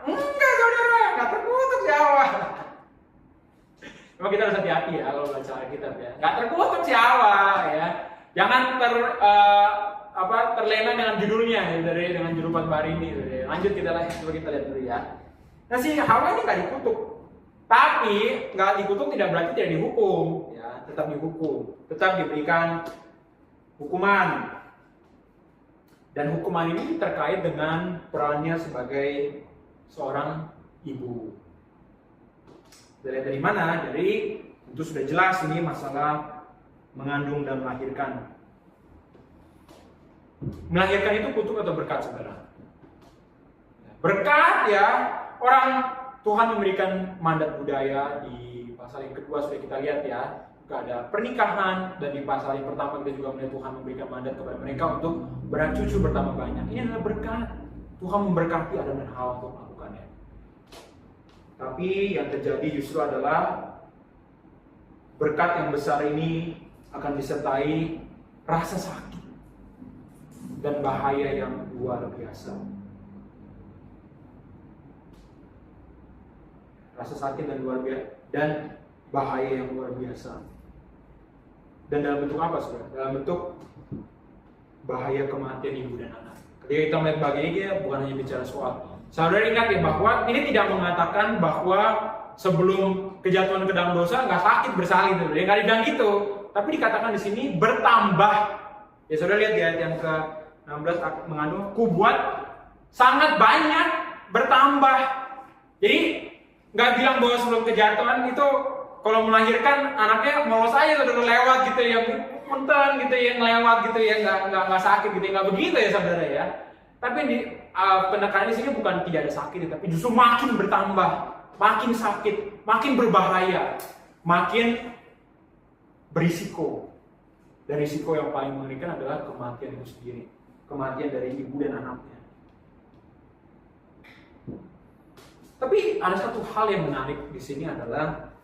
Enggak, saudara, nggak terkutuk si Hawa. Cuma kita harus hati-hati ya kalau baca Alkitab ya. Nggak terkutuk si Hawa ya. Jangan terlena dengan judulnya ya, dengan judul hari ini. Lanjut kita lihat dulu ya. Nah si Hawa ini nggak dikutuk, tapi nggak dikutuk tidak berarti tidak dihukum, ya tetap dihukum, tetap diberikan hukuman. Dan hukuman ini terkait dengan perannya sebagai seorang ibu. Dari mana? Dari itu sudah jelas ini masalah mengandung dan melahirkan. Melahirkan itu kutuk atau berkat, saudara? Berkat ya. Orang Tuhan memberikan mandat budaya di pasal yang kedua sudah kita lihat ya, juga ada pernikahan, dan di pasal yang pertama kita juga melihat Tuhan memberikan mandat kepada mereka untuk beranak cucu bertambah banyak. Ini adalah berkat. Tuhan memberkati Adam dan Hawa untuk melakukannya. Tapi yang terjadi justru adalah berkat yang besar ini akan disertai rasa sakit dan bahaya yang luar biasa. Rasa sakit dan luar biasa dan bahaya yang luar biasa. Dan dalam bentuk apa, saudara? Dalam bentuk bahaya kematian ibu dan anak. Ketika kita melihat bagian ini, bukan hanya bicara soal. Saudara ingat ya bahwa ini tidak mengatakan bahwa sebelum kejatuhan ke dalam dosa nggak sakit bersalin, saudara. Nggak dibilang gitu. Tapi dikatakan di sini bertambah. Ya saudara lihat di ayat yang ke-16 mengandung, kubuat sangat banyak bertambah. Jadi nggak bilang bahwa sebelum kejatuhan itu kalau melahirkan anaknya mau saja saudara lewat gitu ya, punten gitu ya, ngelewat gitu ya, nggak sakit gitu, nggak begitu ya saudara ya. Tapi di penekanan di sini bukan tidak ada sakit, tapi justru makin bertambah, makin sakit, makin berbahaya, makin berisiko. Dan risiko yang paling mengerikan adalah kematian itu sendiri, kematian dari ibu dan anaknya. Tapi ada satu hal yang menarik di sini adalah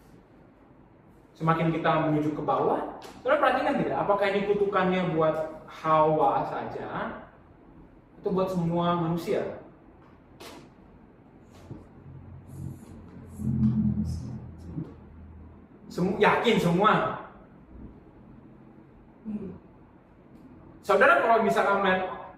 semakin kita menuju ke bawah. Saudara perhatikan tidak? Apakah ini kutukannya buat Hawa saja atau buat semua manusia? Yakin semua. Saudara, kalau misalkan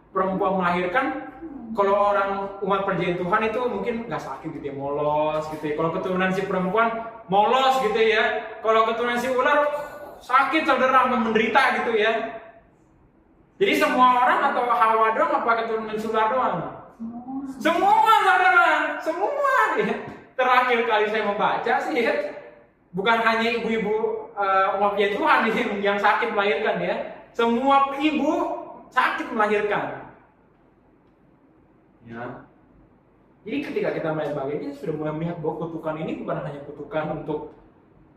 perempuan melahirkan, kalau orang umat perjanjian Tuhan itu mungkin nggak sakit gitu ya, molos gitu ya. Kalau keturunan si perempuan molos gitu ya. Kalau keturunan si ular sakit, saudara, menderita gitu ya. Jadi semua orang atau Hawa doang apa keturunan si ular doang? Semua, saudara, semua ya. Terakhir kali saya membaca sih ya, bukan hanya ibu-ibu umat perjanjian Tuhan yang sakit melahirkan ya. Semua ibu sakit melahirkan. Ya. Jadi ketika kita melihat bagiannya sudah mulai melihat bahwa kutukan ini bukan hanya kutukan untuk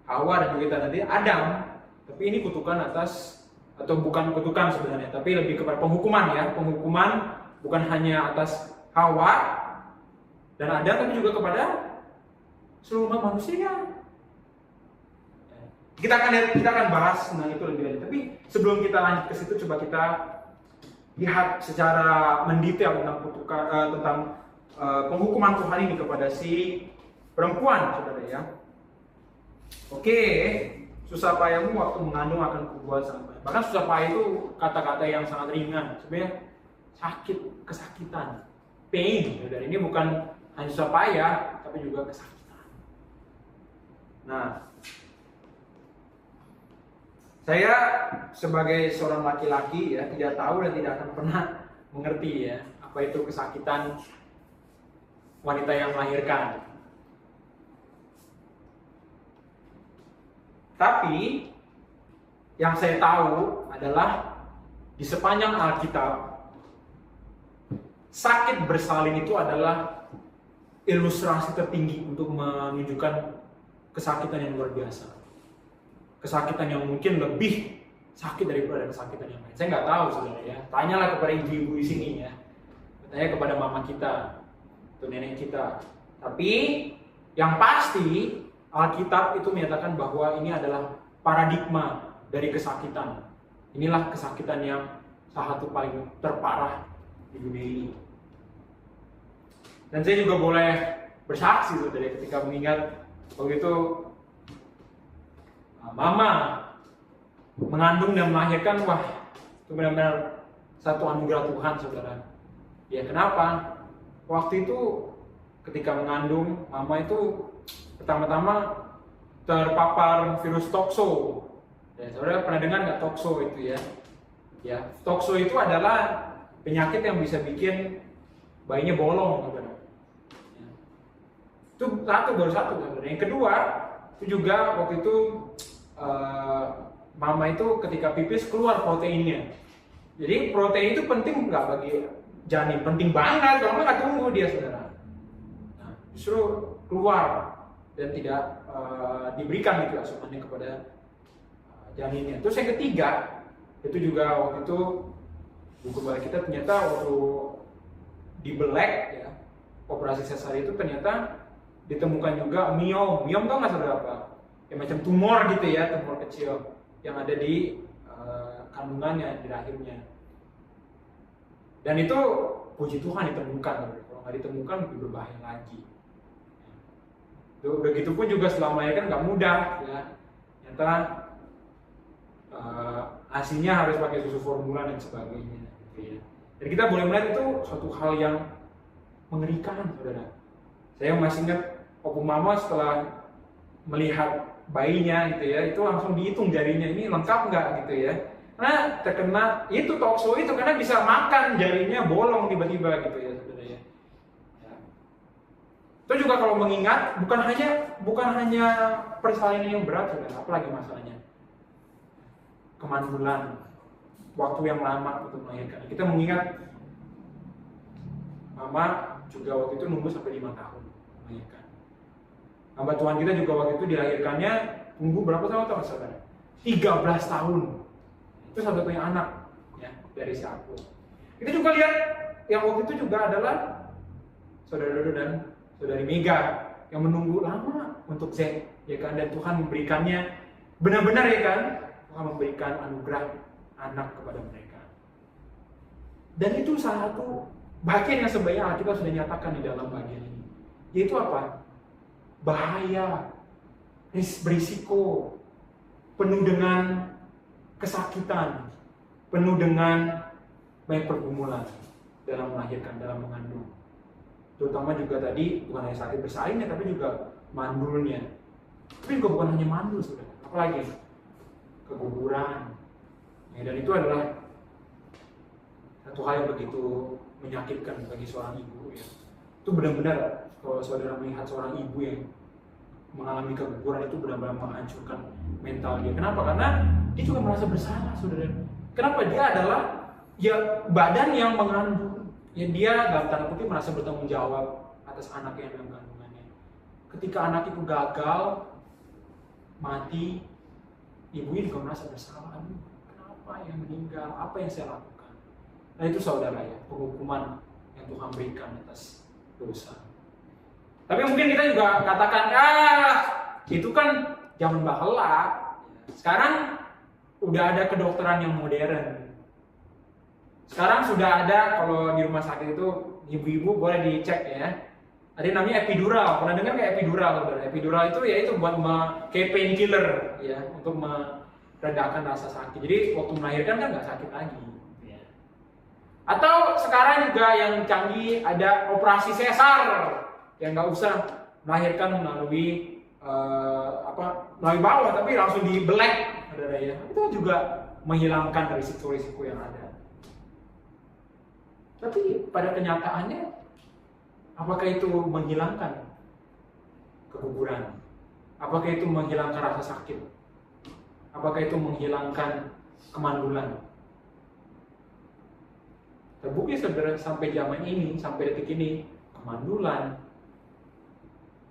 Hawa dan juga tadi Adam, tapi ini kutukan atas, atau bukan kutukan sebenarnya, tapi lebih kepada penghukuman ya, penghukuman bukan hanya atas Hawa dan Adam, tapi juga kepada seluruh manusia. Kita akan bahas tentang itu lebih lanjut. Tapi sebelum kita lanjut ke situ, coba kita lihat secara mendetail tentang kutukan, tentang penghukuman Tuhan ini kepada si perempuan, saudara ya. Oke, susah payahmu waktu mengandung akan kubuat sampai. Bahkan susah payah itu kata-kata yang sangat ringan. Sebenarnya sakit, kesakitan, pain. Saudara, ini bukan hanya susah payah, tapi juga kesakitan. Nah, saya sebagai seorang laki-laki ya tidak tahu dan tidak akan pernah mengerti ya apa itu kesakitan wanita yang melahirkan. Tapi yang saya tahu adalah di sepanjang Alkitab, sakit bersalin itu adalah ilustrasi tertinggi untuk menunjukkan kesakitan yang luar biasa. Kesakitan yang mungkin lebih sakit daripada kesakitan yang lain. Saya nggak tahu saudara ya. Tanyalah kepada ibu-ibu di sini ya. Tanya kepada mama kita atau nenek kita. Tapi yang pasti Alkitab itu menyatakan bahwa ini adalah paradigma dari kesakitan. Inilah kesakitan yang salah satu paling terparah di dunia ini. Dan saya juga boleh bersaksi saudara ketika mengingat waktu itu mama mengandung dan melahirkan, wah itu benar-benar satu anugerah Tuhan saudara. Ya kenapa? Waktu itu ketika mengandung, mama itu pertama-tama terpapar virus tokso. Ya, saudara pernah dengar nggak tokso itu ya? Ya, tokso itu adalah penyakit yang bisa bikin bayinya bolong saudara. Ya. Itu baru satu saudara. Yang kedua itu juga waktu itu mama itu ketika pipis keluar proteinnya. Jadi protein itu penting nggak bagi janin? Penting banget, kalau nggak tunggu dia saudara. Nah, justru keluar dan tidak diberikan gitu asupannya kepada janinnya. Terus yang ketiga itu juga waktu itu buku balik kita ternyata waktu dibelek ya operasi sesar itu ternyata ditemukan juga miom. Miom tau nggak saudara apa? Ya macam tumor gitu ya, tumor kecil yang ada di kandungannya, di rahimnya. Dan itu puji Tuhan ditemukan, kalau nggak ditemukan lebih berbahaya lagi. Begitupun juga setelah melahirkan nggak mudah ya. Ternyata ASI-nya harus pakai susu formula dan sebagainya. Gitu ya. Dan kita boleh melihat itu suatu hal yang mengerikan, saudara. Saya masih ingat opung mama setelah melihat bayinya gitu ya, itu langsung dihitung jarinya ini lengkap nggak gitu ya. Karena terkena itu tokso itu karena bisa makan jarinya bolong tiba-tiba gitu ya saudara ya. Itu juga kalau mengingat bukan hanya persalinan yang berat saudara, apalagi masalahnya kemandulan, waktu yang lama untuk melahirkan. Kita mengingat mama juga waktu itu nunggu sampai 5 tahun melahirkan. Hamba Tuhan kita juga waktu itu dilahirkannya tunggu berapa tahun saudara? 13 tahun. Itu satu-satunya anak ya dari si aku. Kita juga lihat yang waktu itu juga adalah saudara Dodo dan saudari Mega yang menunggu lama untuk Z, ya kan? Dan Tuhan memberikannya benar-benar ya kan, Tuhan memberikan anugerah anak kepada mereka. Dan itu salah satu bagian yang sebenarnya Alkitab sudah nyatakan di dalam bagian ini. Yaitu apa? Bahaya, berisiko, penuh dengan kesakitan, penuh dengan banyak pergumulan dalam melahirkan, dalam mengandung. Terutama juga tadi bukan hanya sakit bersalinnya, tapi juga mandulnya. Tapi juga bukan hanya mandul, saudara. Apalagi keguguran. Ya, dan itu adalah satu hal yang begitu menyakitkan bagi seorang ibu. Ya. Itu benar-benar kalau saudara melihat seorang ibu yang mengalami keguguran, itu benar-benar menghancurkan mental dia. Kenapa? Karena dia juga merasa bersalah, saudara. Kenapa? Dia adalah ya badan yang mengandung. Ya dia dalam tanda kutip merasa bertanggung jawab atas anak yang dalam kandungannya. Ketika anak itu gagal, mati, ibunya juga merasa bersalah. Kenapa yang meninggal? Apa yang saya lakukan? Nah itu saudara ya, penghukuman yang Tuhan berikan atas dosa. Tapi mungkin kita juga katakan, itu kan zaman bahela. Sekarang udah ada kedokteran yang modern. Sekarang sudah ada, kalau di rumah sakit itu ibu-ibu boleh dicek ya. Ada yang namanya epidural. Pernah dengar nggak epidural? Epidural itu ya itu buat kayak painkiller ya, untuk meredakan rasa sakit. Jadi waktu melahirkan kan nggak sakit lagi. Ya. Atau sekarang juga yang canggih ada operasi sesar yang nggak usah melahirkan melalui melalui bawah, tapi langsung dibelek, saudara ya. Itu juga menghilangkan risiko-risiko yang ada. Tapi pada kenyataannya, apakah itu menghilangkan keguguran? Apakah itu menghilangkan rasa sakit? Apakah itu menghilangkan kemandulan? Terbukti saudara sampai zaman ini, sampai detik ini, kemandulan,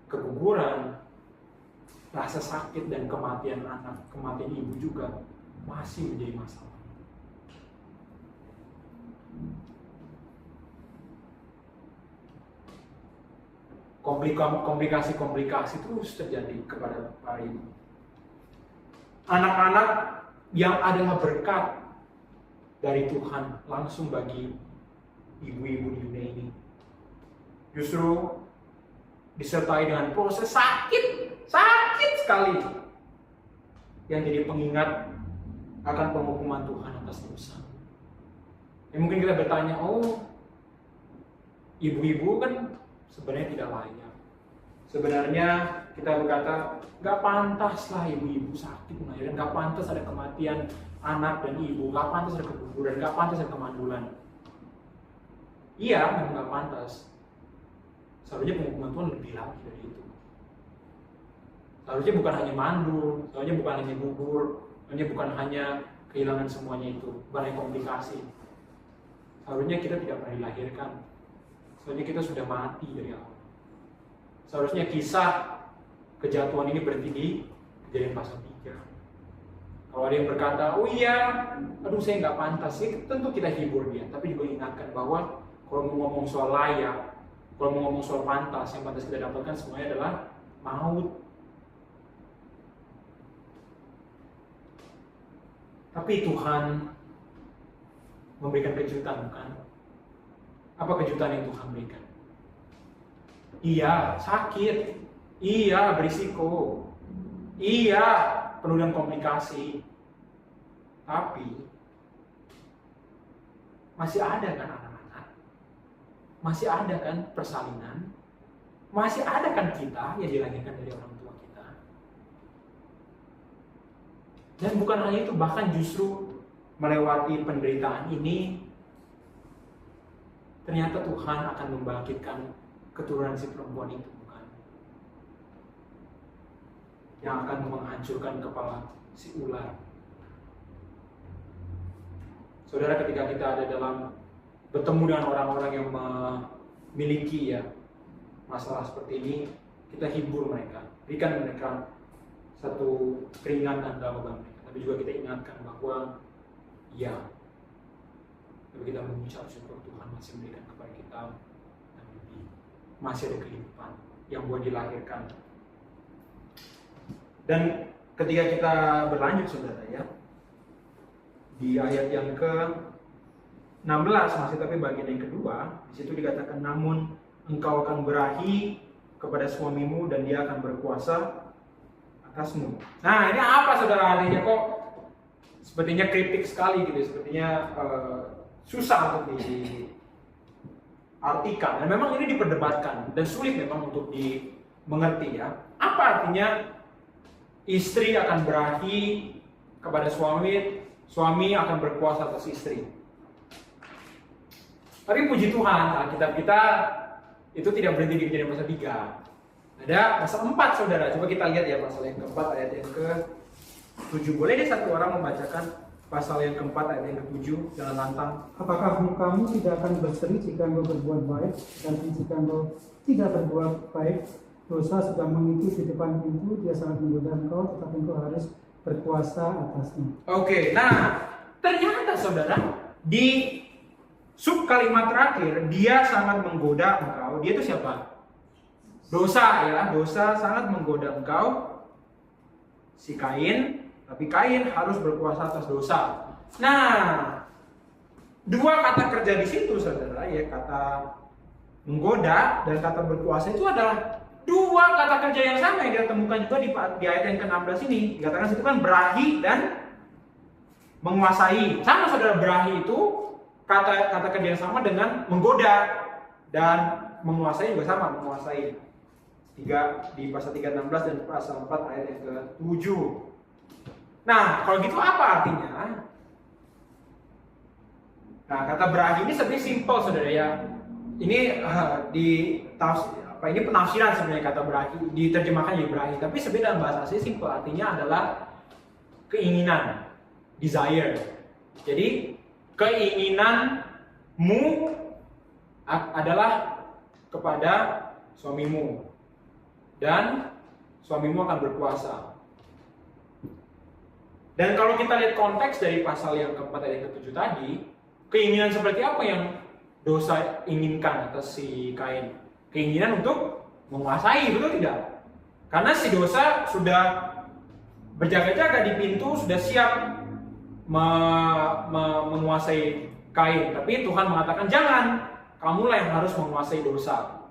keguguran, rasa sakit dan kematian anak, kematian ibu juga masih menjadi masalah. Komplikasi-komplikasi terus terjadi kepada para ibu. Anak-anak yang adalah berkat dari Tuhan langsung bagi ibu-ibu di dunia ini, justru disertai dengan proses sakit sekali, yang jadi pengingat akan penghukuman Tuhan atas dosa. Ya, mungkin kita bertanya, ibu-ibu kan sebenarnya tidak layak. Sebenarnya kita berkata, gak pantas lah ibu-ibu sakit melahirkan, gak pantas ada kematian anak dan ibu, gak pantas ada keguguran, gak pantas ada kemandulan. Iya, memang gak pantas. Seharusnya penghukuman Tuhan lebih lagi dari itu. Seharusnya bukan hanya mandul, seharusnya bukan hanya gugur, seharusnya bukan hanya kehilangan semuanya itu, bukan hanya komplikasi. Seharusnya kita tidak pernah dilahirkan. Seharusnya kita sudah mati dari awal. Seharusnya kisah kejatuhan ini berhenti di Kejadian pasal 3. Kalau ada yang berkata, saya nggak pantas, ya tentu kita hibur dia. Tapi juga ingatkan bahwa kalau mau ngomong soal layak, kalau mau ngomong soal pantas, yang pantas kita dapatkan semuanya adalah maut. Tapi Tuhan memberikan kejutan, bukan? Apa kejutan yang Tuhan berikan? Iya, sakit. Iya, berisiko. Iya, penuh dengan komplikasi. Tapi masih ada kan anak-anak? Masih ada kan persalinan? Masih ada kan kita yang dilahirkan dari orang tua kita? Dan bukan hanya itu, bahkan justru melewati penderitaan ini, ternyata Tuhan akan membangkitkan keturunan si perempuan itu, bukan? Yang akan menghancurkan kepala si ular. Saudara, ketika kita ada dalam bertemu dengan orang-orang yang memiliki masalah seperti ini, kita hibur mereka, berikan mereka satu peringatan dalam agama mereka. Tapi juga kita ingatkan bahwa tapi kita mengucap syukur Tuhan masih memberikan kepada kita dan masih ada kehidupan yang buat dilahirkan. Dan ketika kita berlanjut saudara ya, di ayat yang ke-16 masih tapi bagian yang kedua, di situ dikatakan namun engkau akan berahi kepada suamimu dan dia akan berkuasa atasmu. Nah ini apa saudara artinya? Kok sepertinya kritik sekali gitu, sepertinya susah untuk diartikan. Dan memang ini diperdebatkan dan sulit memang untuk dimengerti ya. Apa artinya istri akan berahi kepada suami, suami akan berkuasa atas istri? Tapi puji Tuhan, Alkitab kita itu tidak berhenti di Kejadian pasal 3. Ada pasal 4 saudara, coba kita lihat ya pasal yang keempat ayat yang ke-7. Boleh deh satu orang membacakan pasal yang keempat ayat yang ke-7 dengan lantang. Apakah kamu tidak akan berseri jika engkau berbuat baik, dan jika engkau tidak berbuat baik, dosa sudah mengikuti di depan pintu, dia sangat menggoda engkau, tetapi engkau harus berkuasa atasnya. Oke, nah ternyata saudara di sub kalimat terakhir, dia sangat menggoda engkau. Dia itu siapa? Dosa ya, dosa sangat menggoda engkau. Si Kain, tapi Kain harus berkuasa atas dosa. Nah, dua kata kerja di situ saudara ya, kata menggoda dan kata berkuasa itu adalah dua kata kerja yang sama yang dia temukan juga di ayat yang ke-16 ini. Dikatakan situ kan berahi dan menguasai. Sama saudara, berahi itu kata kerja yang sama dengan menggoda, dan menguasai juga sama, menguasai. Di pasal 3:16 dan pasal 4 ayat yang ke-7. Nah, kalau gitu apa artinya? Nah, kata berahi ini sebenarnya simpel saudara ya. Ini ini penafsiran sebenarnya kata berahi, diterjemahkan jadi berahi, tapi sebenarnya dalam bahasa asli simpel, artinya adalah keinginan, desire. Jadi keinginanmu adalah kepada suamimu dan suamimu akan berkuasa. Dan kalau kita lihat konteks dari pasal yang keempat ayat yang ke-7 tadi, keinginan seperti apa yang dosa inginkan atas si Kain? Keinginan untuk menguasai, betul tidak? Karena si dosa sudah berjaga-jaga di pintu, sudah siap menguasai Kain. Tapi Tuhan mengatakan jangan, kamulah yang harus menguasai dosa.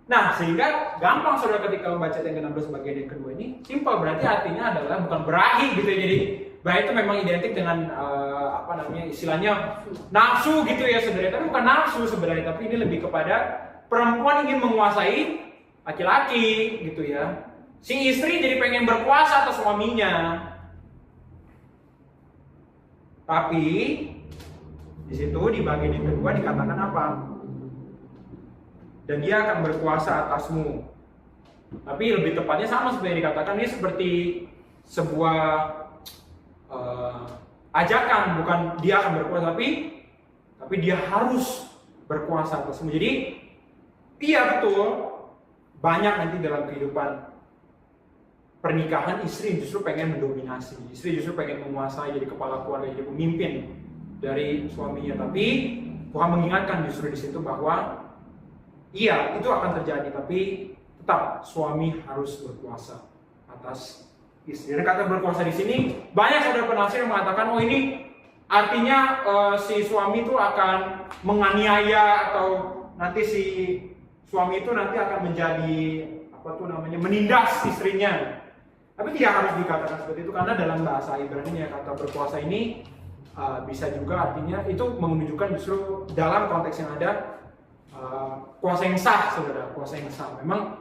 Nah, sehingga gampang saudara ketika membaca yang ke-16 bagian yang kedua ini, simpel, berarti artinya adalah bukan berahi gitu ya. Jadi berahi itu memang identik dengan istilahnya nafsu gitu ya saudara. Tapi bukan nafsu sebenarnya, tapi ini lebih kepada perempuan ingin menguasai laki-laki gitu ya. Si istri jadi pengen berkuasa atas suaminya. Tapi di situ di bagian yang kedua dikatakan apa? Dan dia akan berkuasa atasmu. Tapi lebih tepatnya sama sebenarnya dikatakan ini seperti sebuah ajakan, bukan dia akan berkuasa, tapi dia harus berkuasa atasmu. Jadi iya betul, banyak nanti dalam kehidupan pernikahan istri justru pengen mendominasi, istri justru pengen menguasai, jadi kepala keluarga, jadi pemimpin dari suaminya. Tapi Tuhan mengingatkan justru di situ bahwa iya, itu akan terjadi, tapi tetap suami harus berkuasa atas istri. Dan kata berkuasa di sini banyak saudara penafsir yang mengatakan, oh ini artinya si suami itu akan menganiaya, atau nanti si suami itu nanti akan menjadi menindas istrinya. Tapi tidak harus dikatakan seperti itu, karena dalam bahasa Ibrani kata berkuasa ini bisa juga artinya itu menunjukkan justru dalam konteks yang ada kuasa yang sah, saudara, kuasa yang sah. Memang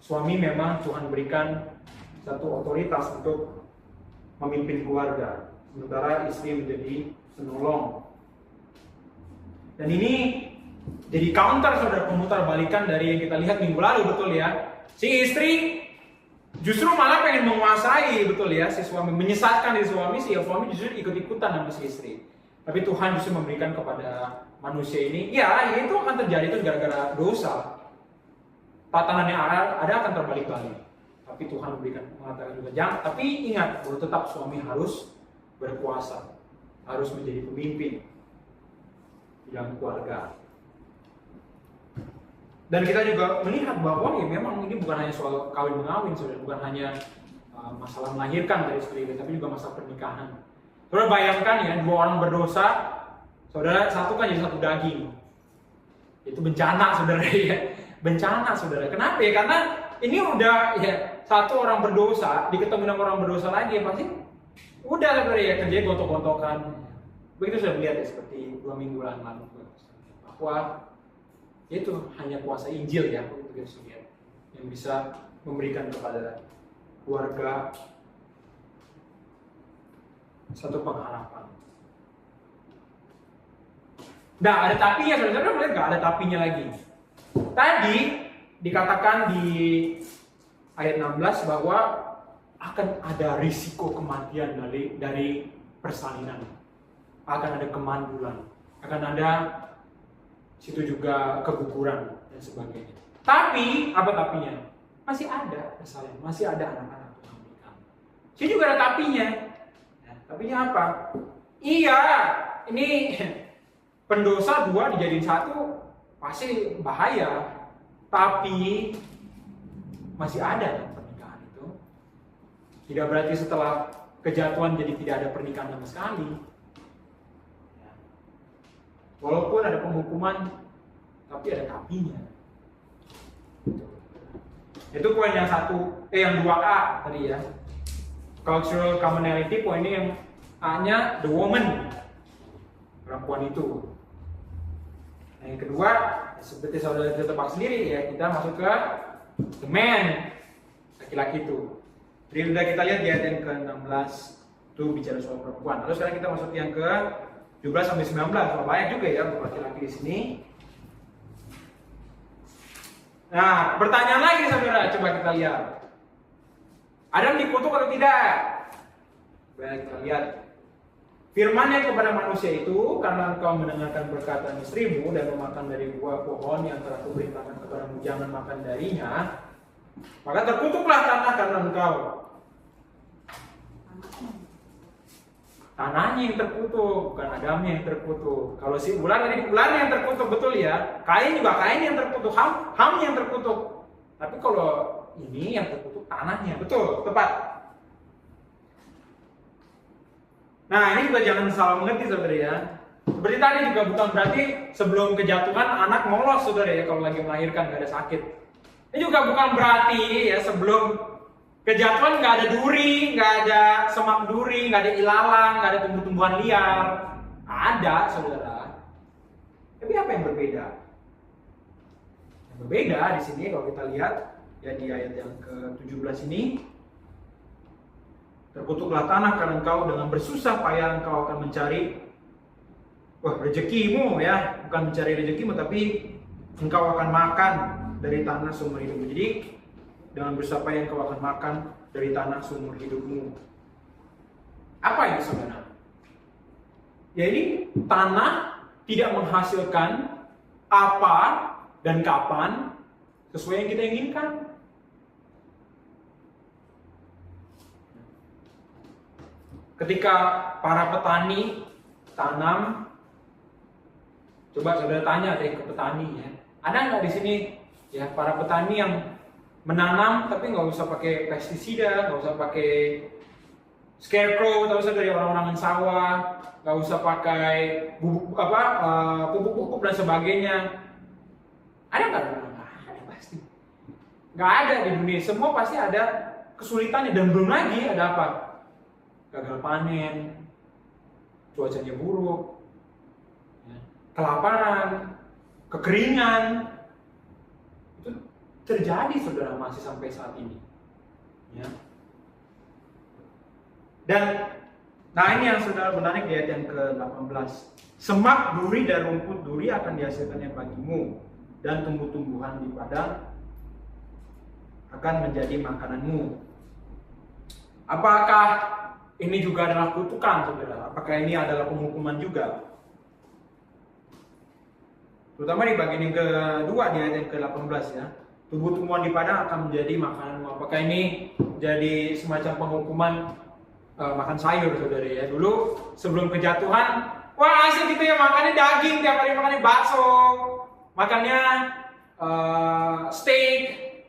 suami memang Tuhan berikan satu otoritas untuk memimpin keluarga, sementara istri menjadi penolong. Dan ini jadi counter saudara, pemutar balikan dari yang kita lihat minggu lalu, betul ya. Si istri justru malah pengen menguasai, betul ya, si suami menyesatkan si suami, suami justru ikut-ikutan sama si istri. Tapi Tuhan justru memberikan kepada manusia ini, ya itu akan terjadi itu gara-gara dosa. Tatanan yang ada akan terbalik-balik. Tapi Tuhan mengatakan juga jangan. Tapi ingat bahwa tetap suami harus berkuasa, harus menjadi pemimpin di dalam keluarga. Dan kita juga melihat bahwa ya memang ini bukan hanya soal kawin mengawin, saudara, bukan hanya masalah melahirkan dari istri, tapi juga masalah pernikahan. Saudara bayangkan ya, dua orang berdosa, saudara satu kan jadi satu daging. Itu bencana saudara ya, bencana saudara. Kenapa ya? Karena ini udah ya satu orang berdosa diketemu dengan orang berdosa lagi, ya pasti udah saudara ya, kerjanya gontok-gontokan. Begitu sudah melihat ya, seperti 2 minggu lalu bahwa itu hanya kuasa Injil ya yang bisa memberikan kepada keluarga satu pengharapan. Nah, ada tapinya, saudara melihat nggak? Ada tapinya lagi. Tadi dikatakan di ayat 16 bahwa akan ada risiko kematian dari persalinan, akan ada kemandulan, akan ada situ juga keguguran dan sebagainya. Tapi apa tapinya? Masih ada persalinan, masih ada anak-anak Tuhan mereka. Sini juga ada tapinya. Tapinya apa? Iya, ini pendosa 2 dijadiin 1 pasti bahaya. Tapi masih ada pernikahan itu. Tidak berarti setelah kejatuhan jadi tidak ada pernikahan sama sekali. Walaupun ada penghukuman, tapi ada tapinya. Itu poin yang yang 2A tadi ya. Cultural commonality, poin ini yang A-nya the woman, perempuan itu. Nah, yang kedua, seperti saudara tebak sendiri ya, kita masuk ke the man, laki-laki itu. Jadi udah kita lihat di ayat yang ke-16 itu bicara soal perempuan. Lalu sekarang kita masuk yang ke 17 sampai 19. Banyak juga ya untuk laki-laki di sini. Nah, pertanyaan lagi saudara, coba kita lihat. Adam dikutuk atau tidak? Baik, kita lihat. Firman-Nya kepada manusia itu, karena engkau mendengarkan perkataan istrimu dan memakan dari buah pohon yang telah kuperintahkan kepadamu jangan makan darinya, maka terkutuklah tanah karena engkau. Tanahnya yang terkutuk, bukan Adamnya yang terkutuk. Kalau si ular tadi ularnya yang terkutuk, betul ya. Kain juga Kain yang terkutuk, Ham yang terkutuk. Tapi kalau ini yang terkutuk tanahnya, betul, tepat. Nah, ini juga jangan salah mengerti saudara ya. Seperti tadi juga bukan berarti sebelum kejatuhan anak molos saudara ya, kalau lagi melahirkan nggak ada sakit. Ini juga bukan berarti ya sebelum kejatuhan nggak ada duri, nggak ada semak duri, nggak ada ilalang, nggak ada tumbuh-tumbuhan liar. Ada saudara. Tapi apa yang berbeda? Yang berbeda di sini kalau kita lihat ya di ayat yang ke-17 ini, terkutuklah tanah karena engkau dengan bersusah payah engkau akan mencari rezekimu ya, bukan mencari rezekimu tapi engkau akan makan dari tanah seumur hidupmu. Jadi dengan bersusah payah engkau akan makan dari tanah seumur hidupmu. Apa ini saudara? Ya ini tanah tidak menghasilkan apa dan kapan sesuai yang kita inginkan. Ketika para petani tanam, coba saudara tanya deh ke petani ya, ada nggak di sini ya para petani yang menanam tapi nggak usah pakai pestisida, nggak usah pakai scarecrow, nggak usah dari orang-orang sawah, nggak usah pakai pupuk-pupuk dan sebagainya. Ada nggak? Nggak ada pasti. Nggak ada di dunia. Semua pasti ada kesulitannya dan belum lagi ada apa? Gagal panen, cuacanya buruk, kelaparan, kekeringan, itu terjadi saudara masih sampai saat ini. Ya. Dan, nah ini yang saudara menarik di ayat yang ke-18. Semak duri dan rumput duri akan dihasilkannya bagimu, dan tumbuh-tumbuhan di padang akan menjadi makananmu. Apakah ini juga adalah kutukan, saudara? Apakah ini adalah penghukuman juga? Terutama di bagian yang kedua di ayat yang ke-18 ya. Tumbuh-tumbuhan di padang akan menjadi makananmu. Apakah ini jadi semacam penghukuman makan sayur, saudara ya? Dulu sebelum kejatuhan, wah asik gitu ya, makannya daging, tiap hari makannya bakso, makannya steak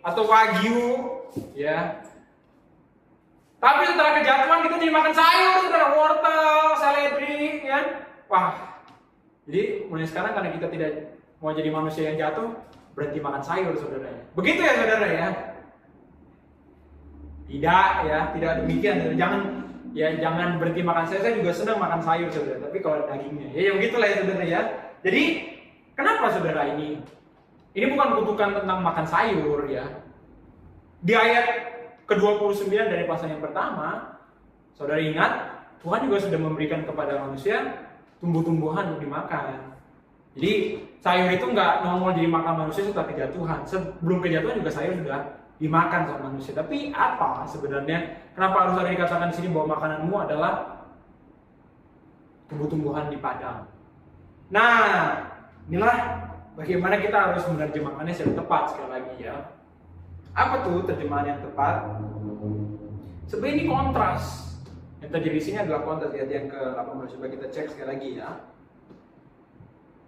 atau wagyu, ya. Tapi setelah kejatuhan kita jadi makan sayur, saudara, wortel, seledri, ya. Wah, jadi mulai sekarang karena kita tidak mau jadi manusia yang jatuh, berhenti makan sayur, saudara. Begitu ya, saudara ya. Tidak ya, tidak demikian. Jangan berhenti makan sayur. Saya juga senang makan sayur, saudara. Tapi kalau ada dagingnya, ya begitulah ya, saudara ya. Jadi kenapa, saudara, ini bukan kutukan tentang makan sayur ya. Di ayat ke-29 dari pasal yang pertama, saudara ingat, Tuhan juga sudah memberikan kepada manusia tumbuh-tumbuhan untuk dimakan. Jadi sayur itu nggak nongol jadi makan manusia setelah kejatuhan. Sebelum kejatuhan juga sayur sudah dimakan sama manusia. Tapi apa sebenarnya? Kenapa harus ada dikatakan di sini bahwa makananmu adalah tumbuh-tumbuhan di padang? Nah, inilah bagaimana kita harus menerjemahkannya secara tepat sekali lagi ya. Apa tuh terjemahan yang tepat? Sebenarnya ini kontras. Yang terjadi di sini adalah kontras. Lihat yang ke-18. Coba kita cek sekali lagi ya.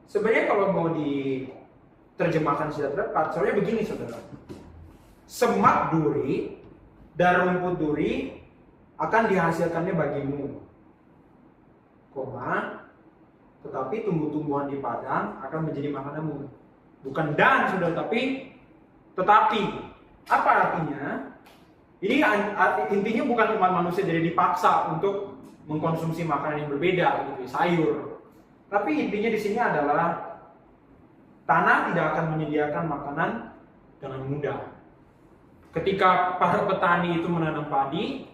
Sebenarnya kalau mau diterjemahkan secara tepat, soalnya begini, saudara. Semak duri dan rumput duri akan dihasilkannya bagimu, tetapi tumbuh-tumbuhan di padang akan menjadi makananmu. Bukan dan, saudara, tapi tetapi. Apa artinya? Ini intinya bukan umat manusia jadi dipaksa untuk mengkonsumsi makanan yang berbeda, gitu, sayur. Tapi intinya di sini adalah tanah tidak akan menyediakan makanan dengan mudah. Ketika para petani itu menanam padi,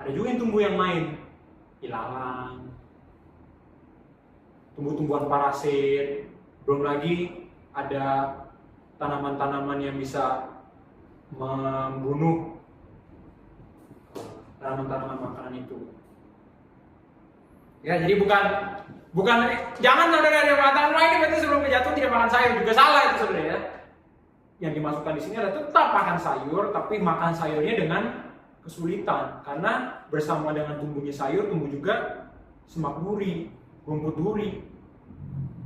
ada juga yang tumbuh yang lain, ilalang, tumbuh-tumbuhan parasit, belum lagi ada tanaman-tanaman yang bisa membunuh tanaman-tanaman makanan itu. Ya, jadi bukan jangan saudara yang mengatakan wah ini berarti sebelum kejatuhan tidak makan sayur, juga salah itu, saudara ya. Yang dimasukkan di sini adalah tetap makan sayur, tapi makan sayurnya dengan kesulitan karena bersama dengan tumbuhnya sayur tumbuh juga semak duri, rumput duri,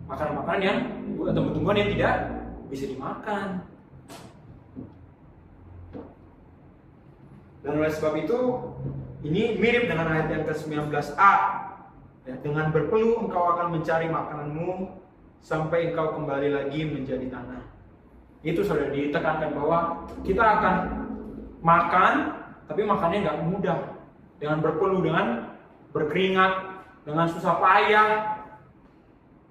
makanan-makanan yang tumbuh-tumbuhan yang tidak bisa dimakan. Dan oleh sebab itu ini mirip dengan ayat yang ke-19a. Ya, dengan berpeluh engkau akan mencari makananmu sampai engkau kembali lagi menjadi tanah. Itu saudara ditekankan bahwa kita akan makan, tapi makannya nggak mudah. Dengan berpeluh, dengan berkeringat, dengan susah payah.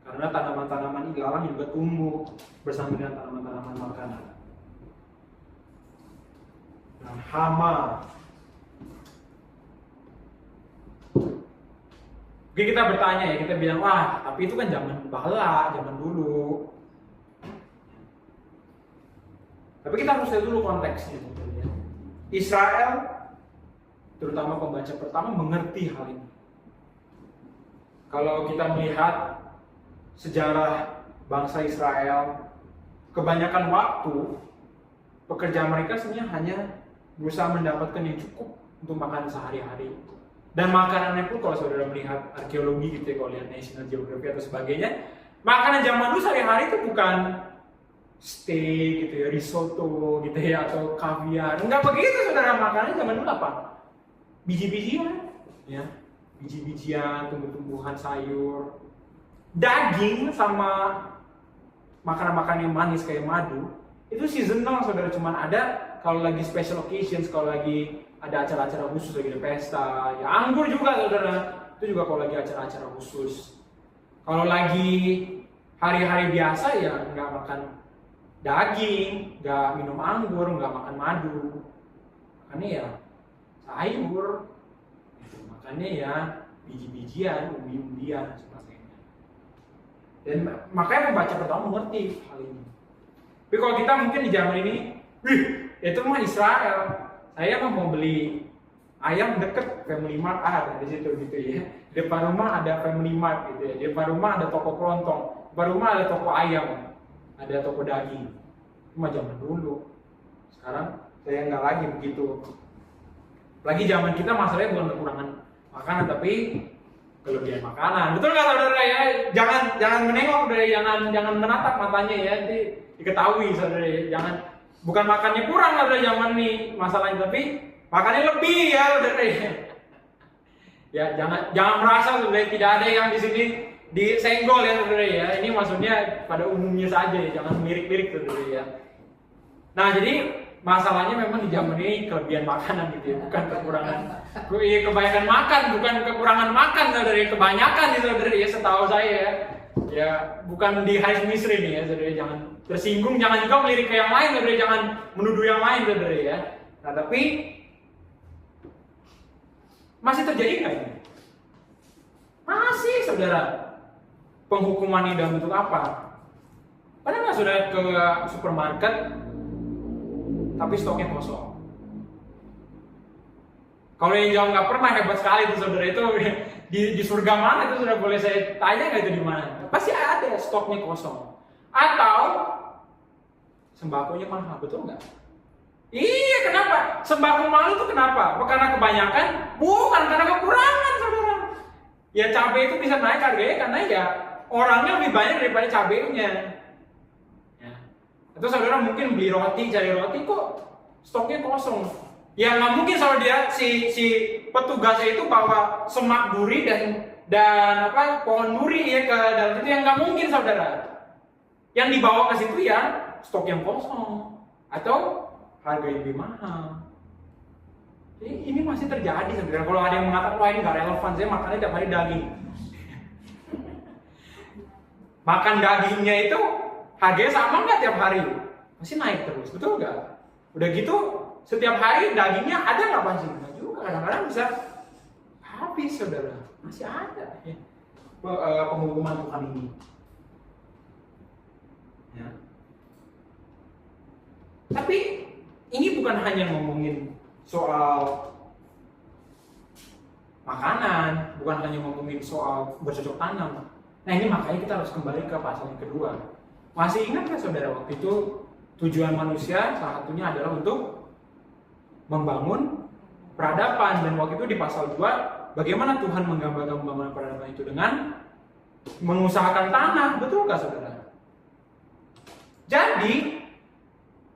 Karena tanaman-tanaman ilalang juga tumbuh bersama dengan tanaman-tanaman makanan. Dan hama. Oke, kita bertanya ya, kita bilang, wah tapi itu kan zaman bahala, zaman dulu. Tapi kita harus lihat dulu konteksnya. Israel, terutama pembaca pertama, mengerti hal ini. Kalau kita melihat sejarah bangsa Israel, kebanyakan waktu pekerjaan mereka sebenarnya hanya berusaha mendapatkan yang cukup untuk makan sehari-hari. Dan makanannya pun kalau saudara melihat arkeologi gitu ya, kalau lihat National Geographic atau sebagainya, makanan zaman dulu sehari-hari itu bukan steak gitu ya, risotto gitu ya, atau kaviar. Enggak begitu, saudara. Makanannya zaman dulu apa? Biji-bijian, ya, biji-bijian, tumbuh-tumbuhan, sayur, daging sama makanan-makanan yang manis kayak madu. Itu seasonal, saudara, cuman ada kalau lagi special occasions, kalau lagi ada acara-acara khusus, lagi ada pesta. Ya anggur juga, saudara, itu juga kalau lagi acara-acara khusus. Kalau lagi hari-hari biasa ya nggak makan daging, nggak minum anggur, nggak makan madu. Makannya ya sayur, makannya ya biji-bijian, umbi-umbian, sebagainya. Dan makanya pembaca pertama mengerti hal ini. Tapi kalau kita mungkin di zaman ini, itu mah Israel. Saya mah mau beli ayam deket Family Mart, ada di situ gitu ya. Di depan rumah ada Family Mart gitu ya. Di depan rumah ada toko kelontong. Di depan rumah ada toko ayam, ada toko daging. Itu mah zaman dulu. Sekarang saya nggak lagi begitu. Lagi zaman kita masalahnya bukan kekurangan makanan, tapi kelebihan makanan. Betul nggak, saudara ya? Jangan menengok, jangan menatap matanya ya. Diketahui, saudara ya. Bukan makannya kurang pada zaman ini masalahnya, tapi makannya lebih ya saudara. Ya jangan merasa saudara tidak ada yang di sini disenggol ya saudara ya. Ini maksudnya pada umumnya saja ya, jangan lirik-lirik saudara ya. Nah jadi masalahnya memang di zaman ini kelebihan makanan gitu ya, bukan kekurangan. Iya kebanyakan makan, bukan kekurangan makan saudara, kebanyakan nih saudara ya setahu saya ya. Ya bukan di High Ministry nih ya saudara, jangan tersinggung, jangan juga melirik ke yang lain saudara, jangan menuduh yang lain saudara ya. Nah tapi masih terjadi nggak ini? Masih saudara. Penghukuman ini dalam bentuk apa? Pernah nggak saudara ke supermarket tapi stoknya kosong? Kalau yang jawab nggak pernah, hebat sekali tuh saudara. Itu di surga mana itu sudah boleh saya tanya nggak itu di mana? Pasti ada stoknya kosong. Atau sembakonya mahal, betul nggak? Iya, kenapa? Sembako mahal itu kenapa? Karena kebanyakan? Bukan, karena kekurangan saudara. Ya cabai itu bisa naik harganya karena ya orangnya lebih banyak daripada cabainya. Ya. Atau saudara mungkin beli roti, cari roti kok stoknya kosong. Ya nggak mungkin kalau dia si petugasnya itu bawa semak duri dan pohon duri ya ke dalam itu, yang nggak mungkin saudara. Yang dibawa ke situ ya stok yang kosong atau harga yang lebih mahal. Ini masih terjadi saudara. Kalau ada yang mengatakan wah ini nggak relevan, saya makannya tiap hari daging. Makan dagingnya itu harganya sama nggak tiap hari? Masih naik terus, betul nggak? Udah gitu setiap hari dagingnya ada nggak pasti? Nah juga kadang-kadang bisa habis saudara, masih ada ya. Penghukuman Tuhan ini. Ya. Tapi ini bukan hanya ngomongin soal makanan, bukan hanya ngomongin soal bercocok tanam. Nah ini makanya kita harus kembali ke pasal yang kedua. Masih ingat nggak saudara waktu itu tujuan manusia salah satunya adalah untuk membangun peradaban, dan waktu itu di pasal 2 bagaimana Tuhan menggambarkan pembangunan peradaban itu dengan mengusahakan tanah, betul nggak saudara? Jadi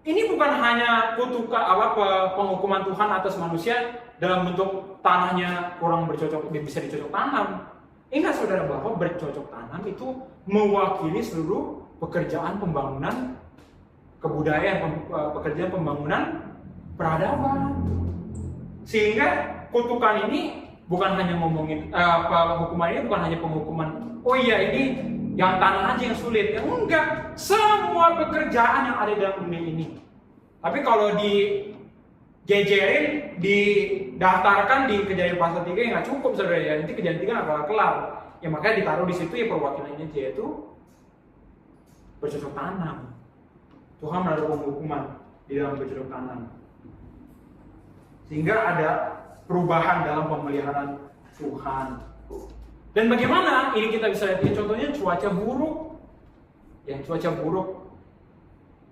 ini bukan hanya kutukan penghukuman Tuhan atas manusia dalam bentuk tanahnya kurang bercocok, bisa dicocok tanam. Ingat saudara bahwa bercocok tanam itu mewakili seluruh pekerjaan pembangunan kebudayaan, pekerjaan pembangunan peradaban. Sehingga kutukan ini bukan hanya ngomongin hukuman ini bukan hanya penghukuman. Oh iya ini yang tanah aja yang sulit. Ya enggak, semua pekerjaan yang ada dalam dunia ini. Tapi kalau dijejerin, didaftarkan di Kejadian pasal 3 ya nggak cukup saudara ya. Nanti Kejadian 3 nggak bakal kelar. Ya makanya ditaruh di situ ya perwakilannya aja, yaitu bercocok tanam. Tuhan menaruh penghukuman di dalam bercocok tanam. Sehingga ada perubahan dalam pemeliharaan Tuhan. Dan bagaimana ini kita bisa lihat? Contohnya cuaca buruk. Ya, cuaca buruk.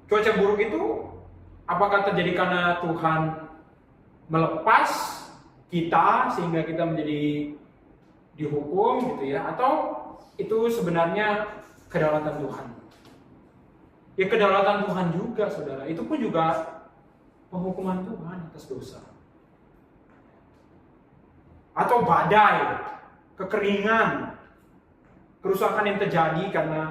Cuaca buruk itu apakah terjadi karena Tuhan melepas kita sehingga kita menjadi dihukum gitu ya, atau itu sebenarnya kedaulatan Tuhan? Ya kedaulatan Tuhan juga saudara. Itu pun juga penghukuman Tuhan atas dosa. Atau badai, kekeringan, kerusakan yang terjadi karena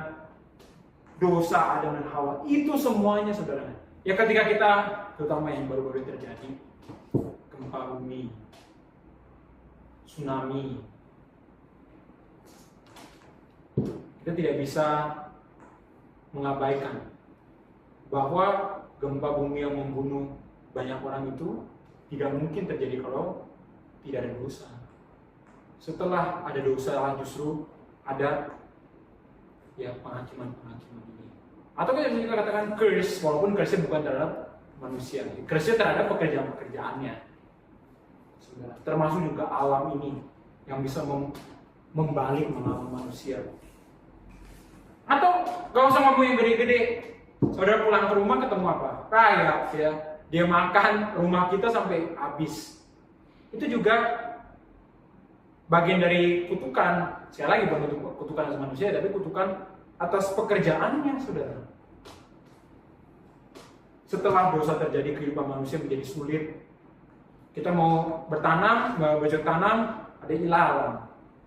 dosa Adam dan Hawa. Itu semuanya saudara. Ya ketika kita, terutama yang baru-baru terjadi, gempa bumi, tsunami, kita tidak bisa mengabaikan bahwa gempa bumi yang membunuh banyak orang itu tidak mungkin terjadi kalau tidak ada dosa. Setelah ada dosa justru ada ya penghakiman ini. Atau kita bisa juga katakan curse, walaupun curse bukan terhadap manusia, curse terhadap pekerjaannya. Termasuk juga alam ini yang bisa membalik melawan manusia. Atau gak usah ngomong yang gede-gede. Saudara pulang ke rumah ketemu apa? Rayap ya. Dia makan rumah kita sampai habis. Itu juga bagian dari kutukan. Sekali lagi bukan kutukan atas manusia, tapi kutukan atas pekerjaannya, saudara. Setelah dosa terjadi, kehidupan manusia menjadi sulit. Kita mau bertanam, bercocok tanam, ada ilalang.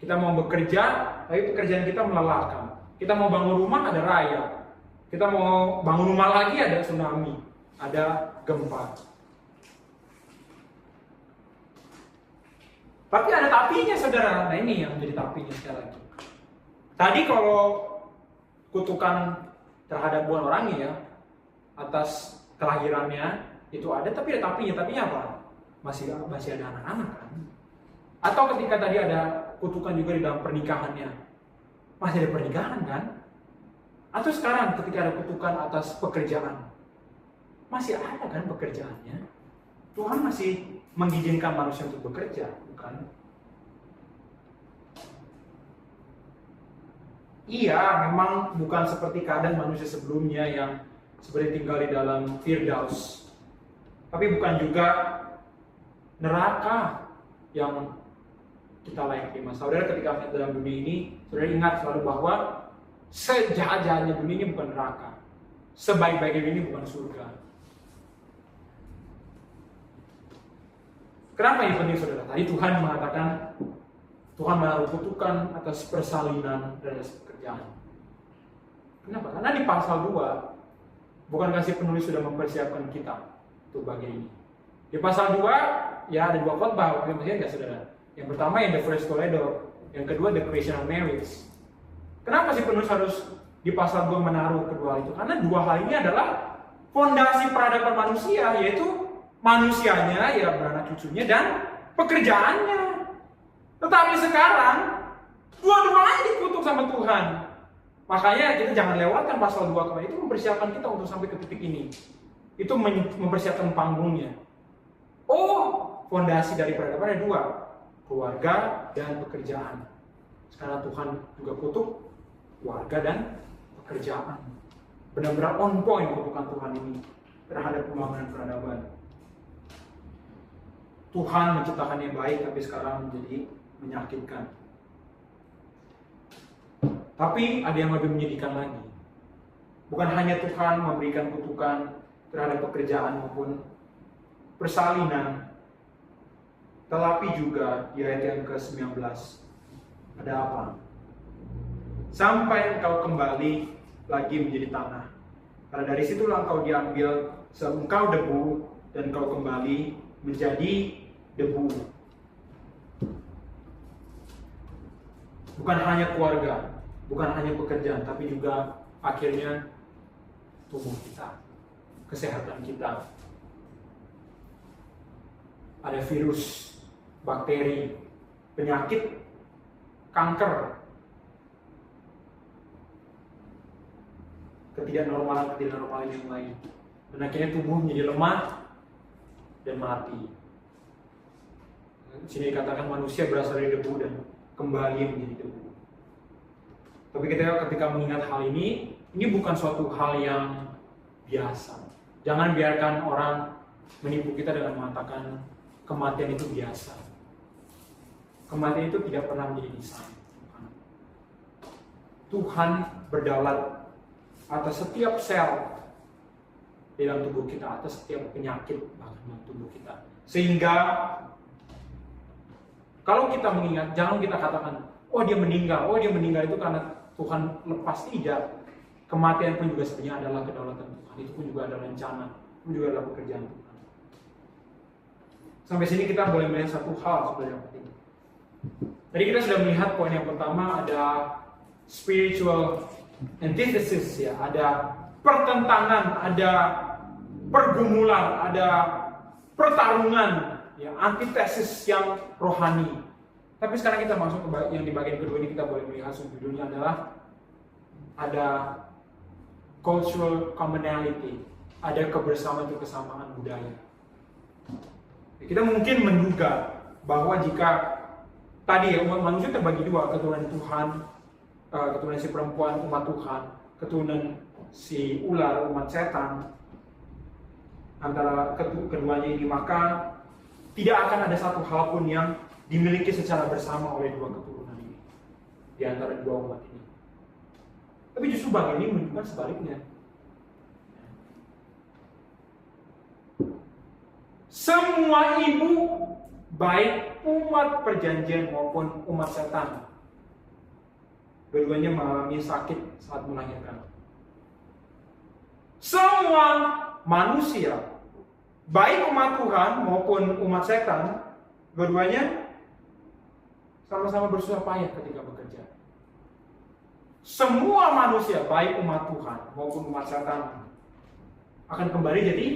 Kita mau bekerja, tapi pekerjaan kita melelahkan. Kita mau bangun rumah, ada rayap. Kita mau bangun rumah lagi, ada tsunami, ada gempa. Tapi ada tapinya, saudara. Nah ini yang menjadi tapinya sekali lagi. Tadi kalau kutukan terhadap buah orangnya ya, atas kelahirannya itu ada, tapi ada tapinya. Tapinya apa? Masih ada anak-anak kan? Atau ketika tadi ada kutukan juga di dalam pernikahannya, masih ada pernikahan kan? Atau sekarang ketika ada kutukan atas pekerjaan, masih ada kan pekerjaannya? Tuhan masih mengizinkan manusia untuk bekerja, bukan? Iya, memang bukan seperti keadaan manusia sebelumnya yang seperti tinggal di dalam Firdaus. Tapi bukan juga neraka yang kita layak terima. Saudara, ketika kita dalam dunia ini, saudara ingat selalu bahwa sejahat-jahatnya dunia ini bukan neraka. Sebaik-baiknya dunia ini bukan surga. Kenapa ini penting, saudara? Tadi Tuhan mengatakan, Tuhan menaruh kutukan atas persalinan dan atas pekerjaan. Kenapa? Karena di pasal 2, bukankah si penulis sudah mempersiapkan kita untuk bagian ini? Di pasal 2, ya ada 2 khotbah, masih enggak, saudara? Yang pertama yang the first Toledo, yang kedua the creation of marriage. Kenapa si penulis harus di pasal 2 menaruh kedua itu? Karena dua hal ini adalah fondasi peradaban manusia, yaitu manusianya, ya beranak cucunya, dan pekerjaannya. Tetapi sekarang dua-duanya dikutuk sama Tuhan. Makanya kita jangan lewatkan pasal 2 kemarin, itu mempersiapkan kita untuk sampai ke titik ini. Itu mempersiapkan panggungnya. Oh, fondasi dari peradaban ada 2, keluarga dan pekerjaan. Sekarang Tuhan juga kutuk keluarga dan pekerjaan. Benar-benar on point kutukan Tuhan ini terhadap pembangunan peradaban. Tuhan menciptakan yang baik, tapi sekarang menjadi menyakitkan. Tapi ada yang lebih menyedihkan lagi. Bukan hanya Tuhan memberikan kutukan terhadap pekerjaan maupun persalinan, tetapi juga di ayat yang ke-19 ada apa? Sampai engkau kembali lagi menjadi tanah. Karena dari situlah engkau diambil seengkau debu dan engkau kembali menjadi debu. Bukan hanya keluarga, bukan hanya pekerjaan, tapi juga akhirnya tubuh kita, kesehatan kita. Ada virus, bakteri, penyakit, kanker, ketidaknormalan yang lain. Dan akhirnya tubuh menjadi lemah dan mati. Di sini dikatakan manusia berasal dari debu dan kembali menjadi debu. Tapi ketika mengingat hal ini bukan suatu hal yang biasa. Jangan biarkan orang menipu kita dengan mengatakan kematian itu biasa. Kematian itu tidak pernah menjadi desain. Tuhan berdaulat atas setiap sel di dalam tubuh kita, atas setiap penyakit bahkan dalam tubuh kita. Sehingga kalau kita mengingat, jangan kita katakan, oh dia meninggal itu karena Tuhan lepas. Tidak. Kematian pun juga sebenarnya adalah kedaulatan Tuhan. Itu pun juga adalah rencana, itu juga adalah pekerjaan Tuhan. Sampai sini kita boleh melihat satu hal sebenarnya penting. Tadi kita sudah melihat poin yang pertama, ada spiritual antithesis, ya, ada pertentangan, ada pergumulan, ada pertarungan, ya, antitesis yang rohani. Tapi sekarang kita masuk ke yang di bagian kedua ini, kita boleh melihat subjudulnya adalah ada cultural commonality, ada kesamaan budaya. Kita mungkin menduga bahwa jika tadi ya manusia terbagi dua, keturunan Tuhan, keturunan si perempuan umat Tuhan, keturunan si ular umat setan, antara keduanya ini, maka tidak akan ada satu hal pun yang dimiliki secara bersama oleh dua keturunan ini di antara dua umat ini. Tapi justru bagian ini menunjukkan sebaliknya. Semua ibu, baik umat perjanjian maupun umat setan, keduanya mengalami sakit saat melahirkan. Semua manusia, baik umat Tuhan maupun umat setan, keduanya sama-sama bersusah payah ketika bekerja. Semua manusia, baik umat Tuhan maupun umat setan, akan kembali jadi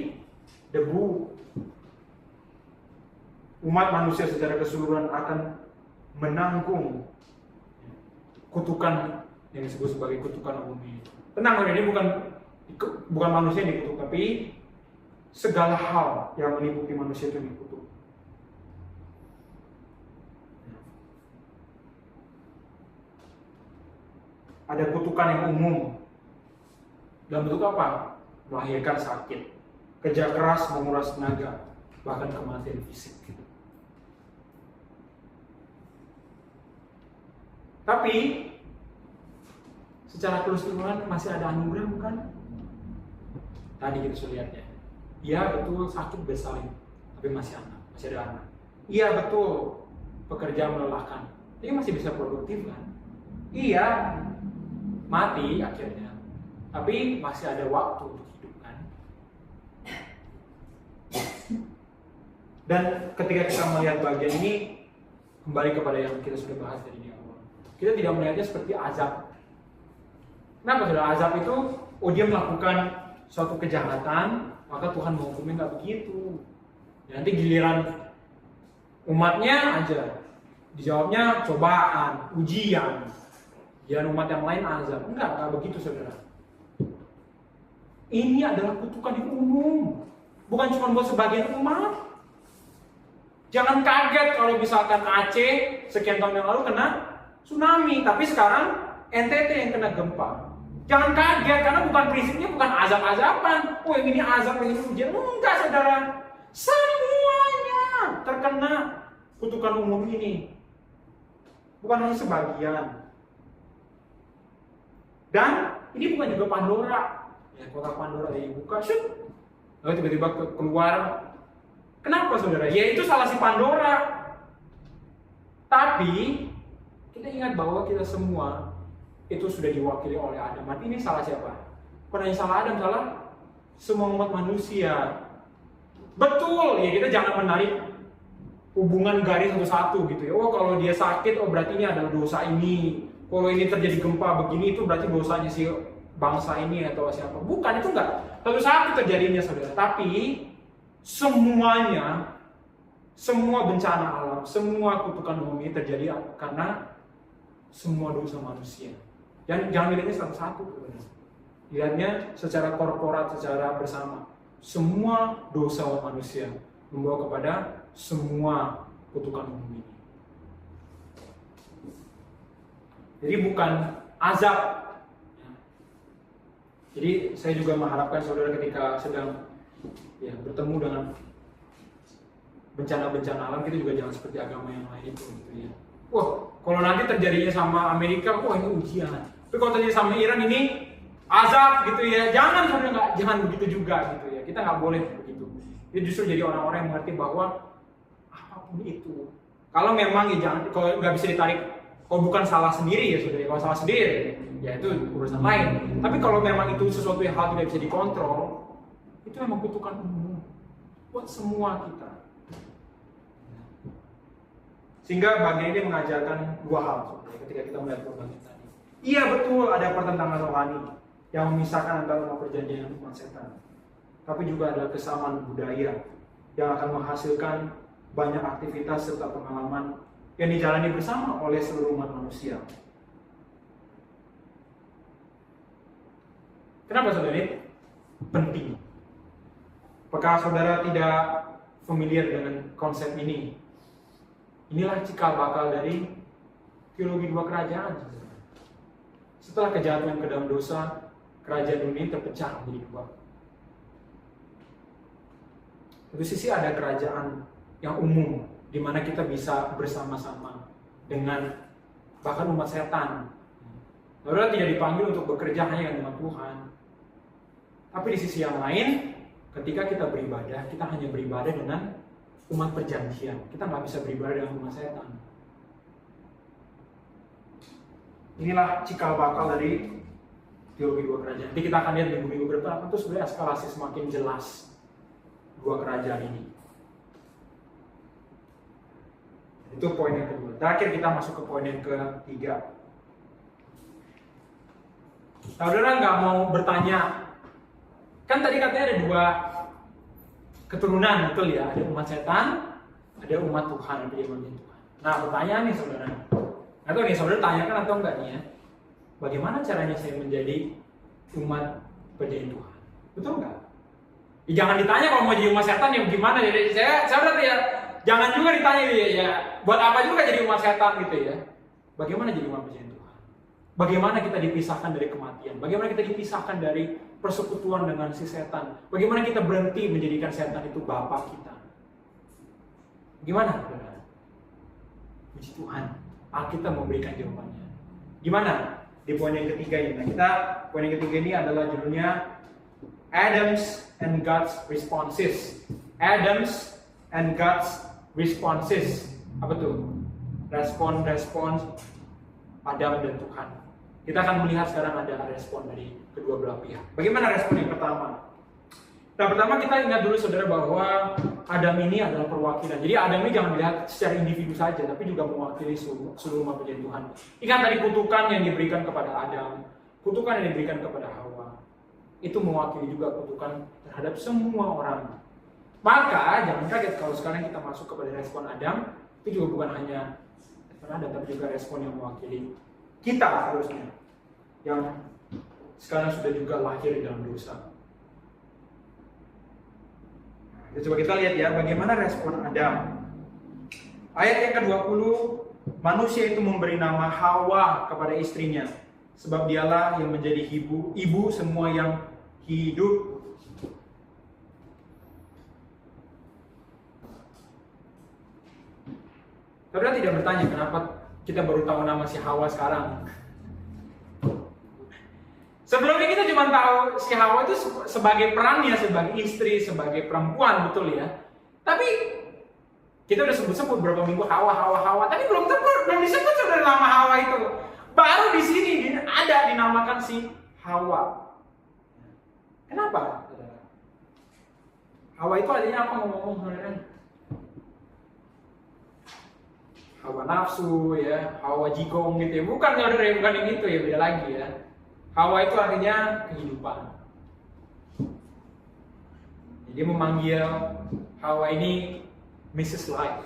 debu. Umat manusia secara keseluruhan akan menanggung kutukan yang disebut sebagai kutukan umum ini. Tenang, ini bukan manusia yang dikutuk, tapi segala hal yang meliputi manusia itu dikutuk. Ada kutukan yang umum. Dalam bentuk apa? Melahirkan sakit, kerja keras menguras tenaga, bahkan kematian fisik. Tapi secara keseluruhan masih ada anugerah, bukan? Tadi kita sudah lihatnya. Iya betul, sakit bersalin, tapi masih ada anak. Iya betul, pekerjaan melelahkan, tapi masih bisa produktif kan? Iya, mati akhirnya, tapi masih ada waktu untuk hidup kan? Dan ketika kita melihat bagian ini, kembali kepada yang kita sudah bahas tadi di awal, kita tidak melihatnya seperti azab. Kenapa saudara? Azab itu, dia melakukan suatu kejahatan, maka Tuhan menghukumnya, nggak begitu. Nanti giliran umatnya aja dijawabnya cobaan, ujian. Giliran umat yang lain azab. Enggak begitu saudara. Ini adalah kutukan yang umum, bukan cuma buat sebagian umat. Jangan kaget kalau misalkan Aceh sekian tahun yang lalu kena tsunami, tapi sekarang NTT yang kena gempa. Jangan kaget, karena prinsipnya bukan azab-azaban. Oh yang ini azab, yang ini ujian. Enggak saudara. Semuanya terkena kutukan umum ini. Bukan hanya sebagian. Dan ini bukan juga Pandora. Ya, kotak Pandora dibuka, shoot. Lalu tiba-tiba keluar. Kenapa saudara? Ya itu salah si Pandora. Tapi kita ingat bahwa kita semua itu sudah diwakili oleh Adam. Berarti ini salah siapa? Bukan hanya salah Adam, salah semua umat manusia. Betul, ya kita jangan menarik hubungan garis satu-satu gitu ya. Oh kalau dia sakit, oh berarti ini adalah dosa ini. Kalau ini terjadi gempa begini, itu berarti dosanya si bangsa ini atau siapa. Bukan, itu enggak. Tentu saja terjadinya saudara. Tapi semuanya, semua bencana alam, semua kutukan bumi terjadi karena semua dosa manusia. Jangan lihatnya satu-satu, lihatnya secara korporat, secara bersama. Semua dosa manusia membawa kepada semua kutukan bumi. Jadi bukan azab. Jadi saya juga mengharapkan saudara ketika sedang bertemu dengan bencana-bencana alam, kita juga jangan seperti agama yang lain itu gitu ya. Wah, kalau nanti terjadinya sama Amerika, wah ini ujian. Tapi kalau terjadi sama Iran ini azab gitu ya. Jangan begitu juga gitu ya. Kita nggak boleh begitu. Itu justru jadi orang-orang yang mengerti bahwa apapun itu, kalau memang ya jangan, kalau nggak bisa ditarik, kalau bukan salah sendiri ya saudara. Kalau salah sendiri ya itu urusan lain. Tapi kalau memang itu sesuatu yang hal tidak bisa dikontrol, itu memang kutukan umum buat semua kita. Sehingga bagian ini mengajarkan dua hal saudara, ketika kita melihat pembangkit tadi. Iya betul, ada pertentangan rohani yang memisahkan antara umat perjanjian dan umat setan. Tapi juga ada kesamaan budaya yang akan menghasilkan banyak aktivitas serta pengalaman yang dijalani bersama oleh seluruh umat manusia. Kenapa saudara ini penting? Apakah saudara tidak familiar dengan konsep ini? Inilah cikal bakal dari teologi dua kerajaan. Setelah kejatuhan ke dalam dosa, kerajaan dunia terpecah menjadi dua. Di sisi ada kerajaan yang umum, di mana kita bisa bersama-sama dengan bahkan umat setan. Saudara tidak dipanggil untuk bekerja hanya dengan umat Tuhan. Tapi di sisi yang lain, ketika kita beribadah, kita hanya beribadah dengan umat perjanjian. Kita nggak bisa beribadah dengan umat setan. Inilah cikal bakal dari teologi dua kerajaan. Nanti kita akan lihat minggu-minggu ke depan itu sebenarnya eskalasi semakin jelas dua kerajaan ini. Itu poin yang kedua. Terakhir kita masuk ke poin yang ketiga. Saudara nggak mau bertanya, kan tadi katanya ada dua keturunan, betul ya? Ada umat setan, ada umat Tuhan, ada umat Tuhan. Nah pertanyaan nih saudara, atau nih saudara tanyakan atau enggak nih ya? Bagaimana caranya saya menjadi umat perjanjian Tuhan? Betul nggak? Ya, jangan ditanya kalau mau jadi umat setan ya gimana? Jadi saya berarti ya, jangan juga ditanya ya, buat apa juga jadi umat setan gitu ya? Bagaimana jadi umat perjanjian Tuhan? Bagaimana kita dipisahkan dari kematian? Bagaimana kita dipisahkan dari persekutuan dengan si setan? Bagaimana kita berhenti menjadikan setan itu bapak kita? Gimana? Puji Tuhan, Alkitab memberikan jawabannya. Gimana? Di poin yang ketiga ini. Nah, poin yang ketiga ini adalah judulnya Adams and God's Responses. Adams and God's Responses. Apa tuh? Respon Adam dan Tuhan. Kita akan melihat sekarang ada respon dari kedua belah pihak. Bagaimana respon yang pertama? Nah, pertama kita ingat dulu saudara bahwa Adam ini adalah perwakilan. Jadi Adam ini jangan dilihat secara individu saja, tapi juga mewakili seluruh umat perjanjian Tuhan. Ingat tadi kutukan yang diberikan kepada Adam, kutukan yang diberikan kepada Hawa, itu mewakili juga kutukan terhadap semua orang. Maka jangan kaget kalau sekarang kita masuk kepada respon Adam, itu juga bukan hanya respon Adam, tapi juga respon yang mewakili kita harusnya, yang sekarang sudah juga lahir di dalam dosa. Coba kita lihat ya, bagaimana respon Adam. Ayat yang ke-20, manusia itu memberi nama Hawa kepada istrinya, sebab dialah yang menjadi ibu semua yang hidup. Saudara tidak bertanya kenapa kita baru tahu nama si Hawa sekarang. Sebelumnya kita cuma tahu si Hawa itu sebagai perannya, sebagai istri, sebagai perempuan, betul ya. Tapi kita udah sebut-sebut beberapa minggu Hawa, tapi belum disebut sudah nama Hawa itu. Baru di sini ada dinamakan si Hawa. Kenapa? Hawa itu artinya apa ngomong-ngomong sebenarnya? Hawa nafsu ya, Hawa jigong gitu ya. Bukan yang itu ya, beda lagi ya. Hawa itu artinya kehidupan. Jadi memanggil Hawa ini Mrs. Life,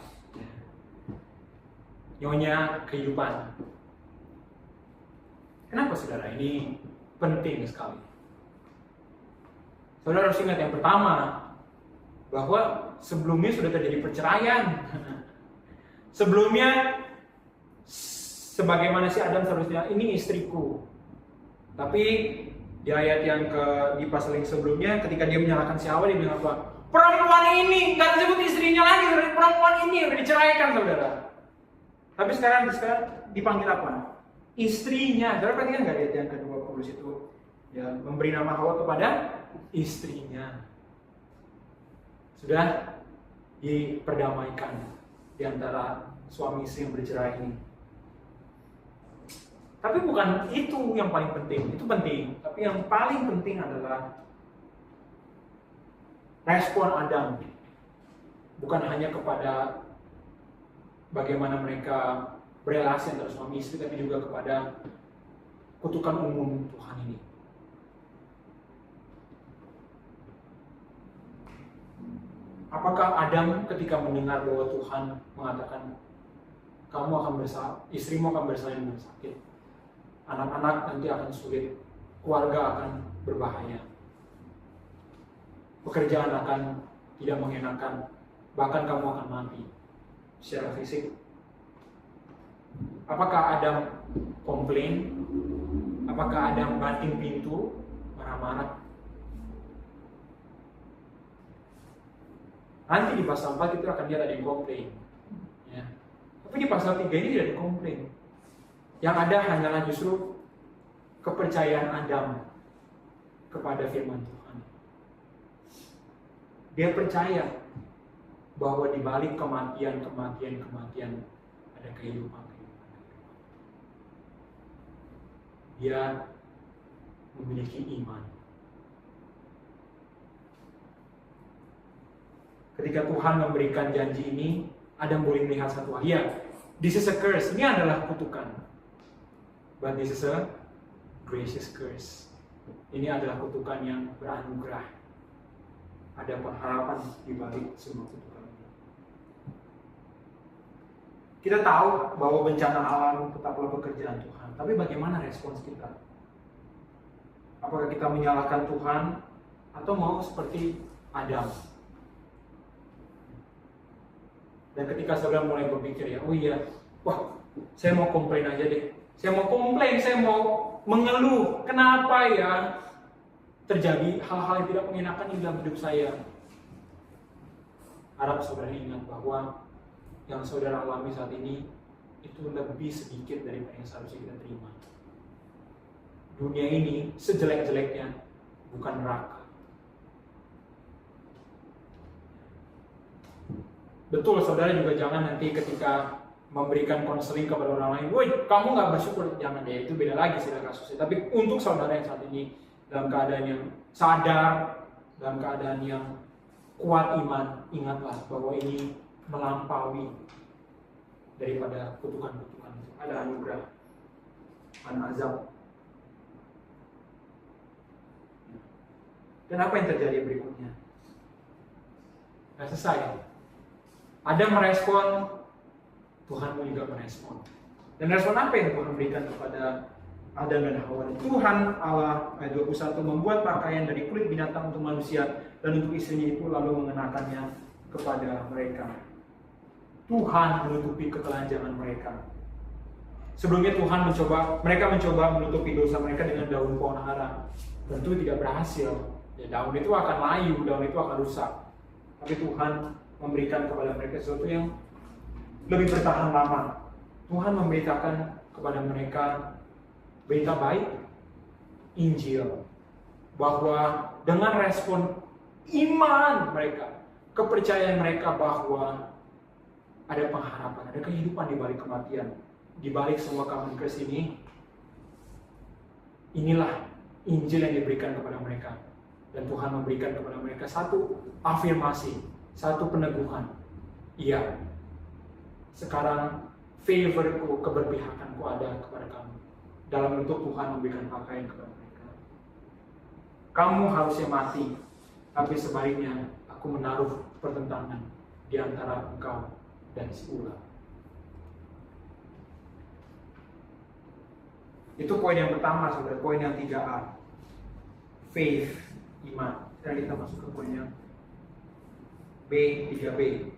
nyonya kehidupan. Kenapa saudara ini penting sekali? Saudara harus ingat yang pertama, bahwa sebelumnya sudah terjadi perceraian. Sebelumnya, sebagaimana si Adam seharusnya, ini istriku. Tapi di ayat yang di pasal yang sebelumnya, ketika dia menyalahkan si Hawa, dia bilang apa? Perempuan ini, nggak disebut istrinya lagi, perempuan ini udah diceraikan saudara. Tapi sekarang dipanggil apa? Istrinya. Saudara perhatikan nggak ayat yang ke-20 itu? Ya, memberi nama Hawa kepada istrinya. Sudah diperdamaikan di antara suami istri yang bercerai ini. Tapi bukan itu yang paling penting, itu penting. Tapi yang paling penting adalah respon Adam. Bukan hanya kepada bagaimana mereka berelasi antara suami istri, tapi juga kepada kutukan umum Tuhan ini. Apakah Adam ketika mendengar bahwa Tuhan mengatakan kamu akan istrimu akan bersalin dengan sakit, anak-anak nanti akan sulit, keluarga akan berbahaya, pekerjaan akan tidak mengenakan, bahkan kamu akan mati secara fisik. Apakah Adam komplain? Apakah Adam banting pintu, marah-marah? Nanti di pasal 4 itu akan lihat ada yang komplain. Ya. Tapi di pasal 3 ini tidak dikomplain. Yang ada hanyalah justru kepercayaan Adam kepada firman Tuhan. Dia percaya bahwa di balik kematian ada kehidupan. Dia memiliki iman. Ketika Tuhan memberikan janji ini, Adam boleh melihat satu hal. Ya, this is a curse. Ini adalah kutukan. But this is a gracious curse. Ini adalah kutukan yang beranugerah. Ada pengharapan di balik semua kutukan ini. Kita tahu bahwa bencana alam tetaplah pekerjaan Tuhan. Tapi bagaimana respons kita? Apakah kita menyalahkan Tuhan atau mau seperti Adam? Dan ketika saudara mulai berpikir ya, oh iya, wah, saya mau komplain aja deh. Saya mau komplain, saya mau mengeluh. Kenapa ya terjadi hal-hal yang tidak mengenakan di dalam hidup saya? Harap saudara ingat bahwa yang saudara alami saat ini itu lebih sedikit daripada yang seharusnya kita terima. Dunia ini sejelek-jeleknya bukan neraka. Betul, saudara juga jangan nanti ketika memberikan konseling kepada orang lain, woi kamu nggak bersyukur, jangan deh, itu beda lagi sih kasusnya. Tapi untuk saudara yang saat ini dalam keadaan yang sadar, dalam keadaan yang kuat iman, ingatlah bahwa ini melampaui daripada kutukan-kutukan itu. Ada anugerah, ada azab. Dan apa yang terjadi berikutnya? Nggak selesai. Ada merespon, Tuhan pun juga merespon. Dan respon apa yang Tuhan berikan kepada Adam dan Hawa? Tuhan Allah, ayat 21, membuat pakaian dari kulit binatang untuk manusia dan untuk istrinya itu lalu mengenakannya kepada mereka. Tuhan menutupi ketelanjangan mereka. Sebelumnya mereka mencoba menutupi dosa mereka dengan daun pohon ara. Tentu tidak berhasil. Ya, daun itu akan layu, daun itu akan rusak. Tapi Tuhan memberikan kepada mereka sesuatu yang lebih bertahan lama. Tuhan memberitakan kepada mereka berita baik, Injil, bahwa dengan respon iman mereka, kepercayaan mereka bahwa ada pengharapan, ada kehidupan di balik kematian, di balik semua common curse ini. Inilah Injil yang diberikan kepada mereka, dan Tuhan memberikan kepada mereka satu afirmasi, satu peneguhan. Iya, sekarang favorku, keberpihakanku ada kepada kamu. Dalam bentuk Tuhan memberikan pakaian kepada mereka. Kamu harusnya mati, tapi sebaliknya aku menaruh pertentangan di antara engkau dan si ular. Itu poin yang pertama, saudara. Poin yang 3A, faith, iman. Sekarang kita masuk ke poin yang B, 3B.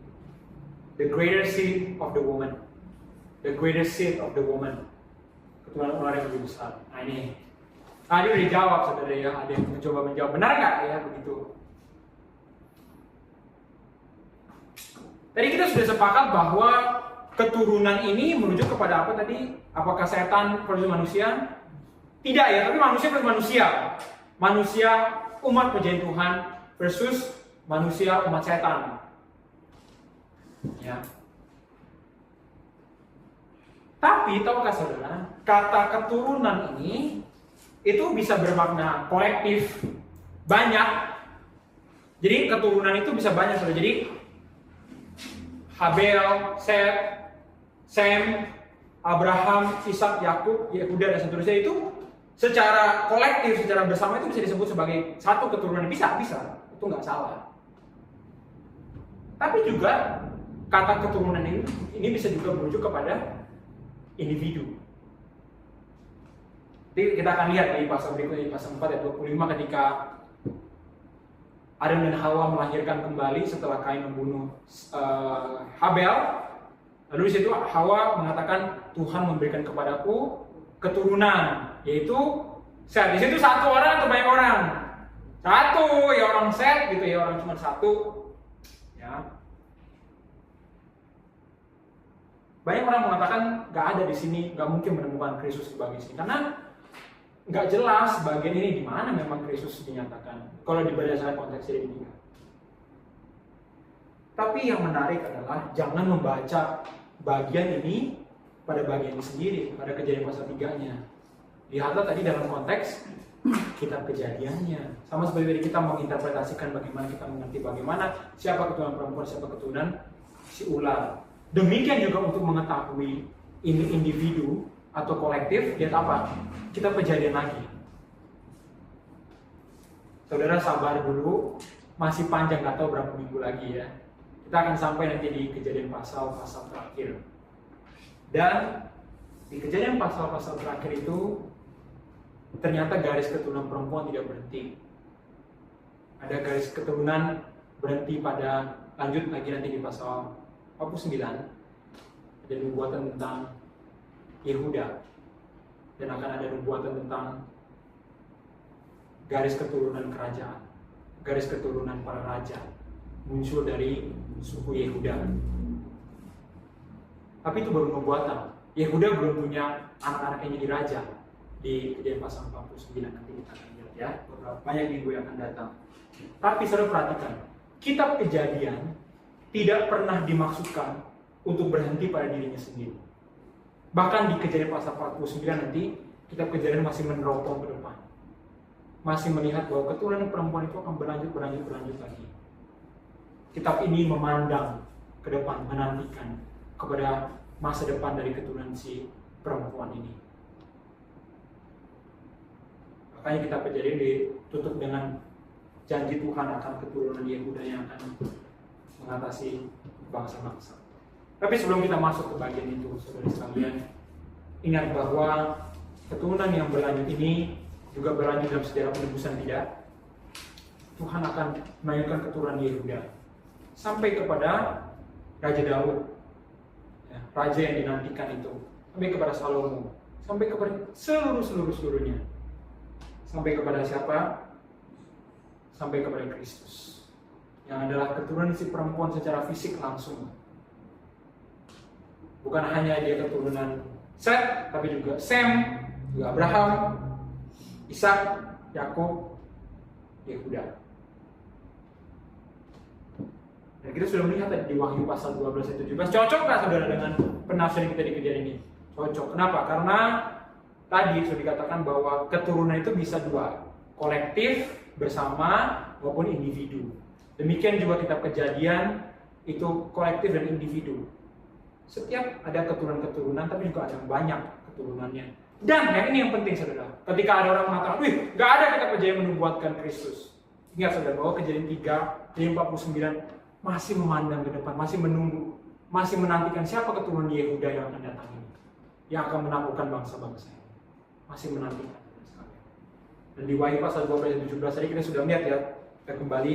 The greater seed of the woman. The greater seed of the woman. Keturunan ular yang lebih besar. Nah ini. Tadi udah dijawab, saudara ya. Ada yang mencoba menjawab. Benar nggak ya begitu? Tadi kita sudah sepakat bahwa keturunan ini merujuk kepada apa tadi? Apakah setan versus manusia? Tidak ya, tapi manusia versus manusia. Manusia umat pujian Tuhan versus manusia umat setan. Ya. Tapi tahukah saudara, kata keturunan ini itu bisa bermakna kolektif, banyak. Jadi keturunan itu bisa banyak, saudara. Jadi Habel, Seth, Sem, Abraham, Ishak, Yakub, Yehuda dan seterusnya itu secara kolektif, secara bersama itu bisa disebut sebagai satu keturunan. Bisa, itu nggak salah. Tapi juga kata keturunan ini bisa juga merujuk kepada individu. Jadi kita akan lihat di pasal berikutnya, di pasal 4 ayat 25, ketika Adam dan Hawa melahirkan kembali setelah Kain membunuh Habel. Lalu di situ Hawa mengatakan, Tuhan memberikan kepadaku keturunan, yaitu Seth. Di situ satu orang atau banyak orang? Satu, ya orang Seth gitu ya, orang cuma satu. Ya. Banyak orang mengatakan nggak ada di sini, nggak mungkin menemukan Kristus di bagian sini, karena nggak jelas bagian ini di mana memang Kristus dinyatakan. Kalau berdasarkan konteks ini, Tapi yang menarik adalah jangan membaca bagian ini pada bagian ini sendiri, pada Kejadian pasal 3-nya. Lihatlah tadi dalam konteks kitab Kejadiannya. Sama seperti tadi kita menginterpretasikan bagaimana kita mengerti bagaimana siapa keturunan perempuan, siapa keturunan si ular. Demikian juga untuk mengetahui ini individu atau kolektif, lihat apa? Kita Kejadian lagi. Saudara sabar dulu, masih panjang, nggak tahu berapa minggu lagi ya. Kita akan sampai nanti di Kejadian pasal-pasal terakhir. Dan di Kejadian pasal-pasal terakhir itu ternyata garis keturunan perempuan tidak berhenti. Ada garis keturunan berhenti pada, lanjut lagi nanti di pasal 49, ada nubuatan tentang Yehuda, dan akan ada nubuatan tentang garis keturunan kerajaan, garis keturunan para raja muncul dari suku Yehuda. Tapi itu baru nubuatan. Yehuda belum punya anak-anak yang jadi raja. Di Kejadian pasal 49 nanti kita akan lihat ya, beberapa banyak minggu yang akan datang. Tapi saudara perhatikan, kitab Kejadian tidak pernah dimaksudkan untuk berhenti pada dirinya sendiri. Bahkan di Kejadian pasal 49 nanti, kitab Kejadian masih meneropong ke depan. Masih melihat bahwa keturunan perempuan itu akan berlanjut lagi. Kitab ini memandang ke depan, menantikan kepada masa depan dari keturunan si perempuan ini. Makanya kitab Kejadian ditutup dengan janji Tuhan akan keturunan Yehuda yang akan mengatasi bangsa-bangsa. Tapi sebelum kita masuk ke bagian itu, saudara sekalian, ingat bahwa keturunan yang berlanjut ini juga berlanjut dalam sejarah penebusan, tidak? Tuhan akan melahirkan keturunan Yehuda sampai kepada Raja Daud, ya, raja yang dinantikan itu, sampai kepada Salomo, sampai kepada seluruhnya, sampai kepada siapa? Sampai kepada Kristus, yang adalah keturunan si perempuan secara fisik langsung. Bukan hanya dia keturunan Set, tapi juga Sem, juga Abraham, Ishak, Yakub, Yehuda. Dan kita sudah melihat tadi di Wahyu pasal 12 ayat 17. Cocok nggak saudara dengan penafsiran kita di Kejadian ini? Cocok. Kenapa? Karena tadi sudah dikatakan bahwa keturunan itu bisa dua, kolektif bersama maupun individu. Demikian juga kitab Kejadian itu kolektif dan individu. Setiap ada keturunan-keturunan, tapi juga ada banyak keturunannya. Dan yang ini yang penting saudara, ketika ada orang mengatakan, wih, nggak ada kitab Kejadian menubuatkan Kristus. Ingat saudara bahwa Kejadian 3, Kejadian 49 masih memandang ke depan, masih menunggu, masih menantikan siapa keturunan Yehuda yang akan datang ini, yang akan menaklukkan bangsa-bangsa ini. Masih menantikan. Dan di Wahyu pasal 12 ayat 17 tadi kita sudah melihat ya, kita kembali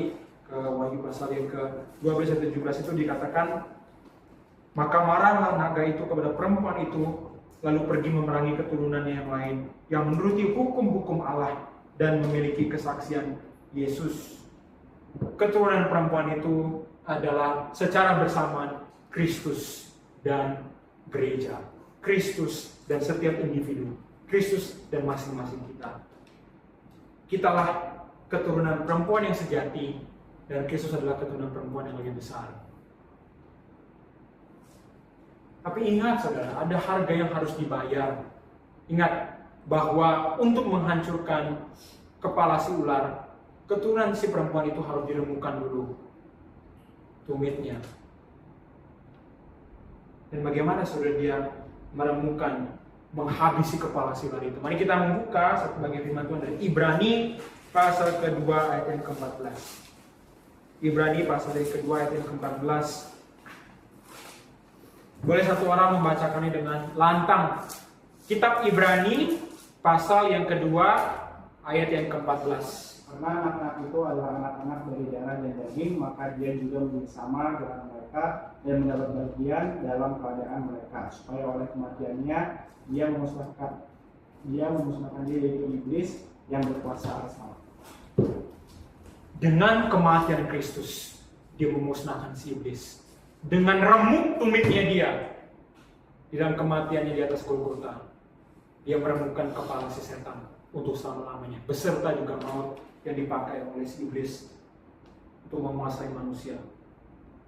ke Wahyu pasal yang ke 12 ayat 17 itu dikatakan, maka marahlah naga itu kepada perempuan itu, lalu pergi memerangi keturunannya yang lain, yang menuruti hukum-hukum Allah dan memiliki kesaksian Yesus. Keturunan perempuan itu adalah secara bersamaan Kristus dan gereja, Kristus dan setiap individu, Kristus dan masing-masing kita. Kitalah keturunan perempuan yang sejati, dan Kristus adalah keturunan perempuan yang lebih besar. Tapi ingat saudara, ada harga yang harus dibayar. Ingat bahwa untuk menghancurkan kepala si ular, keturunan si perempuan itu harus diremukkan dulu tumitnya. Dan bagaimana saudara dia meremukkan, menghabisi kepala si ular itu? Mari kita membuka satu bagian firman Tuhan dari Ibrani pasal kedua ayat yang ke-14. Ibrani pasal yang kedua ayat yang ke-14. Boleh satu orang membacakannya dengan lantang. Kitab Ibrani pasal yang kedua ayat yang ke-14. Karena anak-anak itu adalah anak-anak dari darah dan daging, maka dia juga menjadi sama dengan mereka dan mendapat bagian dalam keadaan mereka, supaya oleh kematiannya dia memusnahkan dia yaitu iblis yang berkuasa atas maut. Dengan kematian Kristus, dia memusnahkan si iblis. Dengan remuk tumitnya dia, di dalam kematiannya di atas Golgota, dia meremukkan kepala si setan untuk selama-lamanya, beserta juga maut yang dipakai oleh si iblis untuk menguasai manusia.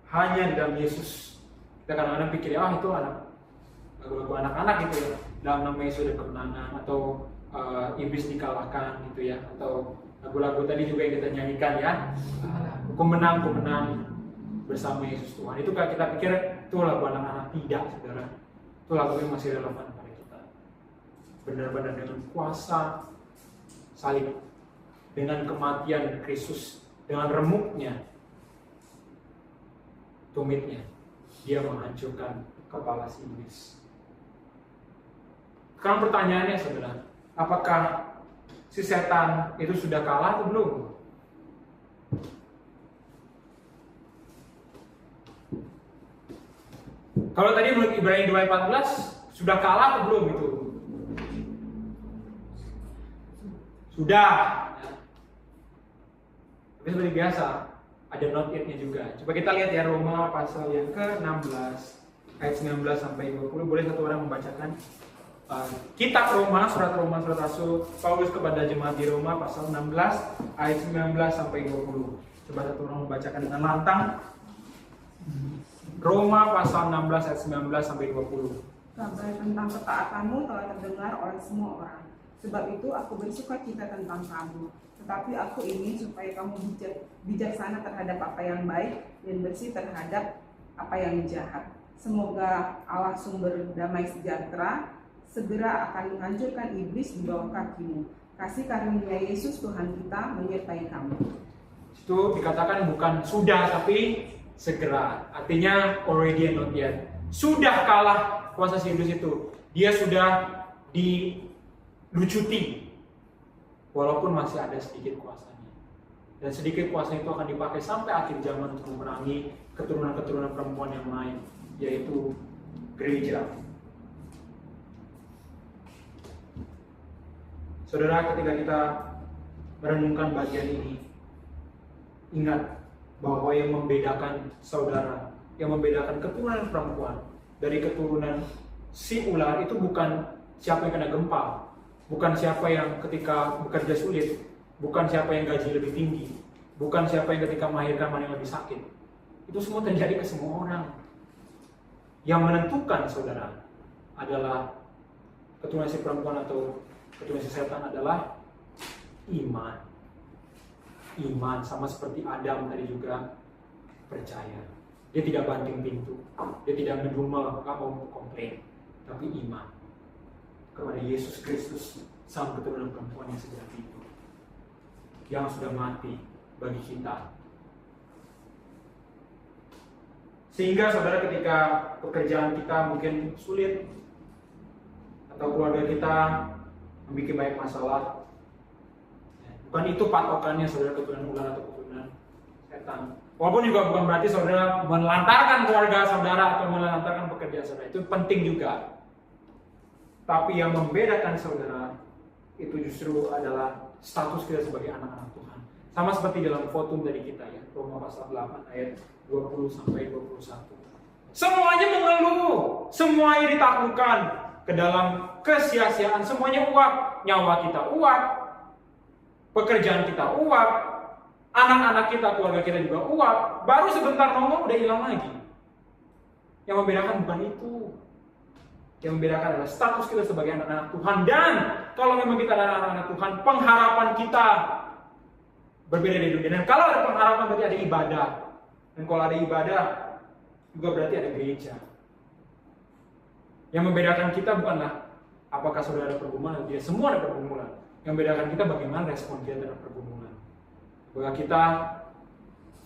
hanya di dalam Yesus. Kita kadang-kadang pikir, itu lagu-lagu anak-anak gitu ya, dalam nama Yesus ada kemenangan, atau iblis dikalahkan gitu ya, atau lagu-lagu tadi juga yang kita nyanyikan ya, ku menang bersama Yesus Tuhan. Itu kalau kita pikir itu lagu anak-anak, tidak saudara. Itu lagu yang masih relevan pada kita. Benar-benar dengan kuasa salib, dengan kematian Kristus, dengan remuknya tumitnya, dia menghancurkan kepala si iblis. Sekarang pertanyaannya saudara, apakah si setan itu sudah kalah atau belum? Kalau tadi menurut Ibrani 2:14 sudah kalah atau belum itu? Sudah. Tapi seperti biasa ada not yet-nya juga. Coba kita lihat ya Roma pasal yang ke-16 ayat 19 sampai 20. Boleh satu orang membacakan? Kitab Roma, surat Rasul Paulus kepada jemaat di Roma pasal 16 ayat 19 sampai 20. Coba satu orang membacakan dengan lantang. Roma pasal 16 ayat 19 sampai 20. Kabar tentang ketaatanmu telah terdengar oleh semua orang. Sebab itu aku bersuka cita tentang kamu. Tetapi aku ingin supaya kamu bijaksana terhadap apa yang baik dan bersih terhadap apa yang jahat. Semoga Allah sumber damai sejahtera segera akan menghancurkan iblis di bawah kakimu. Kasih karunia Yesus Tuhan kita menyertai kamu. Itu dikatakan bukan sudah tapi segera. Artinya already and not yet. Sudah kalah kuasa si iblis itu. Dia sudah dilucuti. Walaupun masih ada sedikit kuasanya. Dan sedikit kuasa itu akan dipakai sampai akhir zaman untuk memerangi keturunan-keturunan perempuan yang lain, yaitu gereja. Saudara, ketika kita merenungkan bagian ini, ingat bahwa yang membedakan saudara, yang membedakan keturunan perempuan dari keturunan si ular itu bukan siapa yang kena gempa, bukan siapa yang ketika bekerja sulit, bukan siapa yang gaji lebih tinggi, bukan siapa yang ketika melahirkan mana yang lebih sakit. Itu semua terjadi ke semua orang. Yang menentukan saudara adalah keturunan si perempuan atau keturunan si setan adalah iman. Iman sama seperti Adam tadi juga percaya. Dia tidak banting pintu, dia tidak ngedumel, nggak mau komplain, tapi iman kepada Yesus Kristus, sang keturunan perempuan yang sejati itu, yang sudah mati bagi kita. Sehingga saudara, ketika pekerjaan kita mungkin sulit atau keluarga kita membuat banyak masalah, bukan itu patokannya saudara keturunan ular atau keturunan setan. Walaupun juga bukan berarti saudara menelantarkan keluarga saudara atau menelantarkan pekerjaan saudara, itu penting juga. Tapi yang membedakan saudara itu justru adalah status kita sebagai anak-anak Tuhan. Sama seperti dalam fotum dari kita ya, Roma pasal 8 ayat 20 sampai 21. Semuanya mengeluh, semuanya ditaklukkan ke dalam kesia-siaan, semuanya uap, nyawa kita uap, pekerjaan kita uap, anak-anak kita, keluarga kita juga uap. Baru sebentar nongol udah hilang lagi. Yang membedakan bukan itu. Yang membedakan adalah status kita sebagai anak-anak Tuhan. Dan kalau memang kita adalah anak-anak Tuhan, pengharapan kita berbeda dari dunia. Dan kalau ada pengharapan berarti ada ibadah. Dan kalau ada ibadah juga berarti ada gereja. Yang membedakan kita bukanlah apakah saudara ada pergumulan atau tidak. Semua ada pergumulan. Yang membedakan kita bagaimana respon kita terhadap pergumulan. Bahwa kita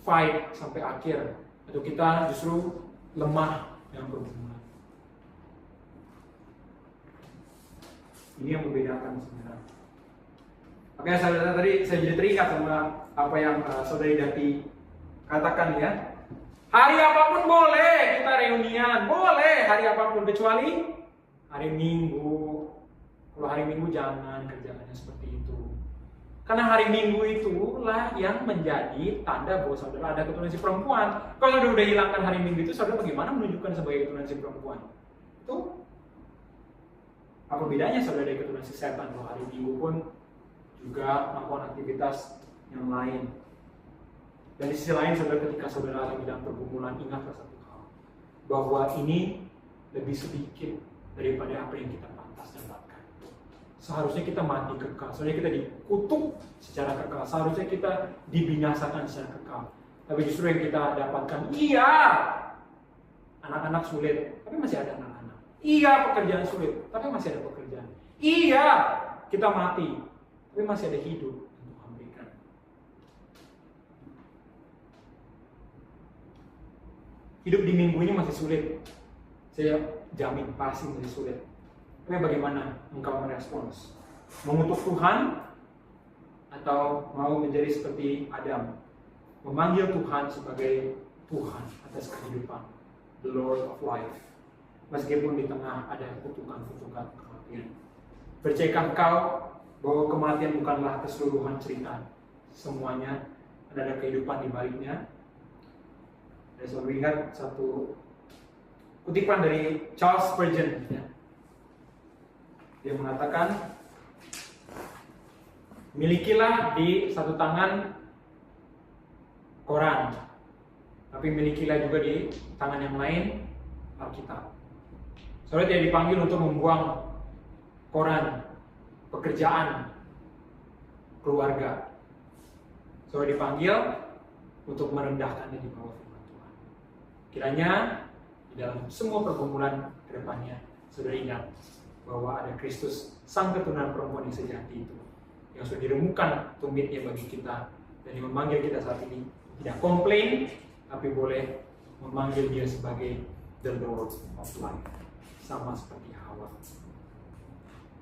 fight sampai akhir, atau kita justru lemah dengan pergumulan. Ini yang membedakan sebenarnya. Makanya saya jadi teringat sama apa yang saudari Dati katakan ya. Hari apapun boleh kita reunian, boleh hari apapun kecuali hari Minggu. Kalau hari Minggu jangan kerjakannya seperti itu. Karena hari Minggu itulah yang menjadi tanda bahwa saudara ada keturunan si perempuan. Kalau saudara udah hilangkan hari Minggu itu, saudara bagaimana menunjukkan sebagai keturunan si perempuan? Itu apa bedanya saudara dari keturunan si setan? Kalau hari Minggu pun juga melakukan aktivitas yang lain. Dan di sisi lain, saudara, ketika saudara lagi dalam pergumulan, ingatlah satu hal, bahwa ini lebih sedikit daripada apa yang kita pantas dapatkan. Seharusnya kita mati kekal, seharusnya kita dikutuk secara kekal, seharusnya kita dibinasakan secara kekal. Tapi justru yang kita dapatkan, iya, anak-anak sulit, tapi masih ada anak-anak. Iya, pekerjaan sulit, tapi masih ada pekerjaan. Iya, kita mati, tapi masih ada hidup untuk Tuhan berikan. Hidup di minggu ini masih sulit. Saya jamin pasti masih sulit. Tapi bagaimana engkau merespons? Mengutuk Tuhan atau mau menjadi seperti Adam, memanggil Tuhan sebagai Tuhan atas kehidupan, the Lord of life, meskipun di tengah ada kutukan-kutukan kematian. Percayakah engkau bahwa kematian bukanlah keseluruhan cerita, semuanya ada kehidupan di baliknya? Saya selalu ingat satu kutipan dari Charles Spurgeon, ya. Dia mengatakan, milikilah di satu tangan koran, tapi milikilah juga di tangan yang lain Alkitab. Saudara tidak dipanggil untuk membuang koran, pekerjaan, keluarga. Saudara dipanggil untuk merendahkannya di bawah firman Tuhan. Kiranya di dalam semua pergumulan ke depannya, saudara ingat bahwa ada Kristus, sang keturunan perempuan yang sejati itu, yang sudah diremukan tumitnya bagi kita, dan yang memanggil kita saat ini tidak komplain, tapi boleh memanggil dia sebagai the Lord of life, sama seperti Hawa.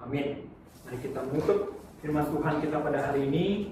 Amin. Mari kita menutup firman Tuhan kita pada hari ini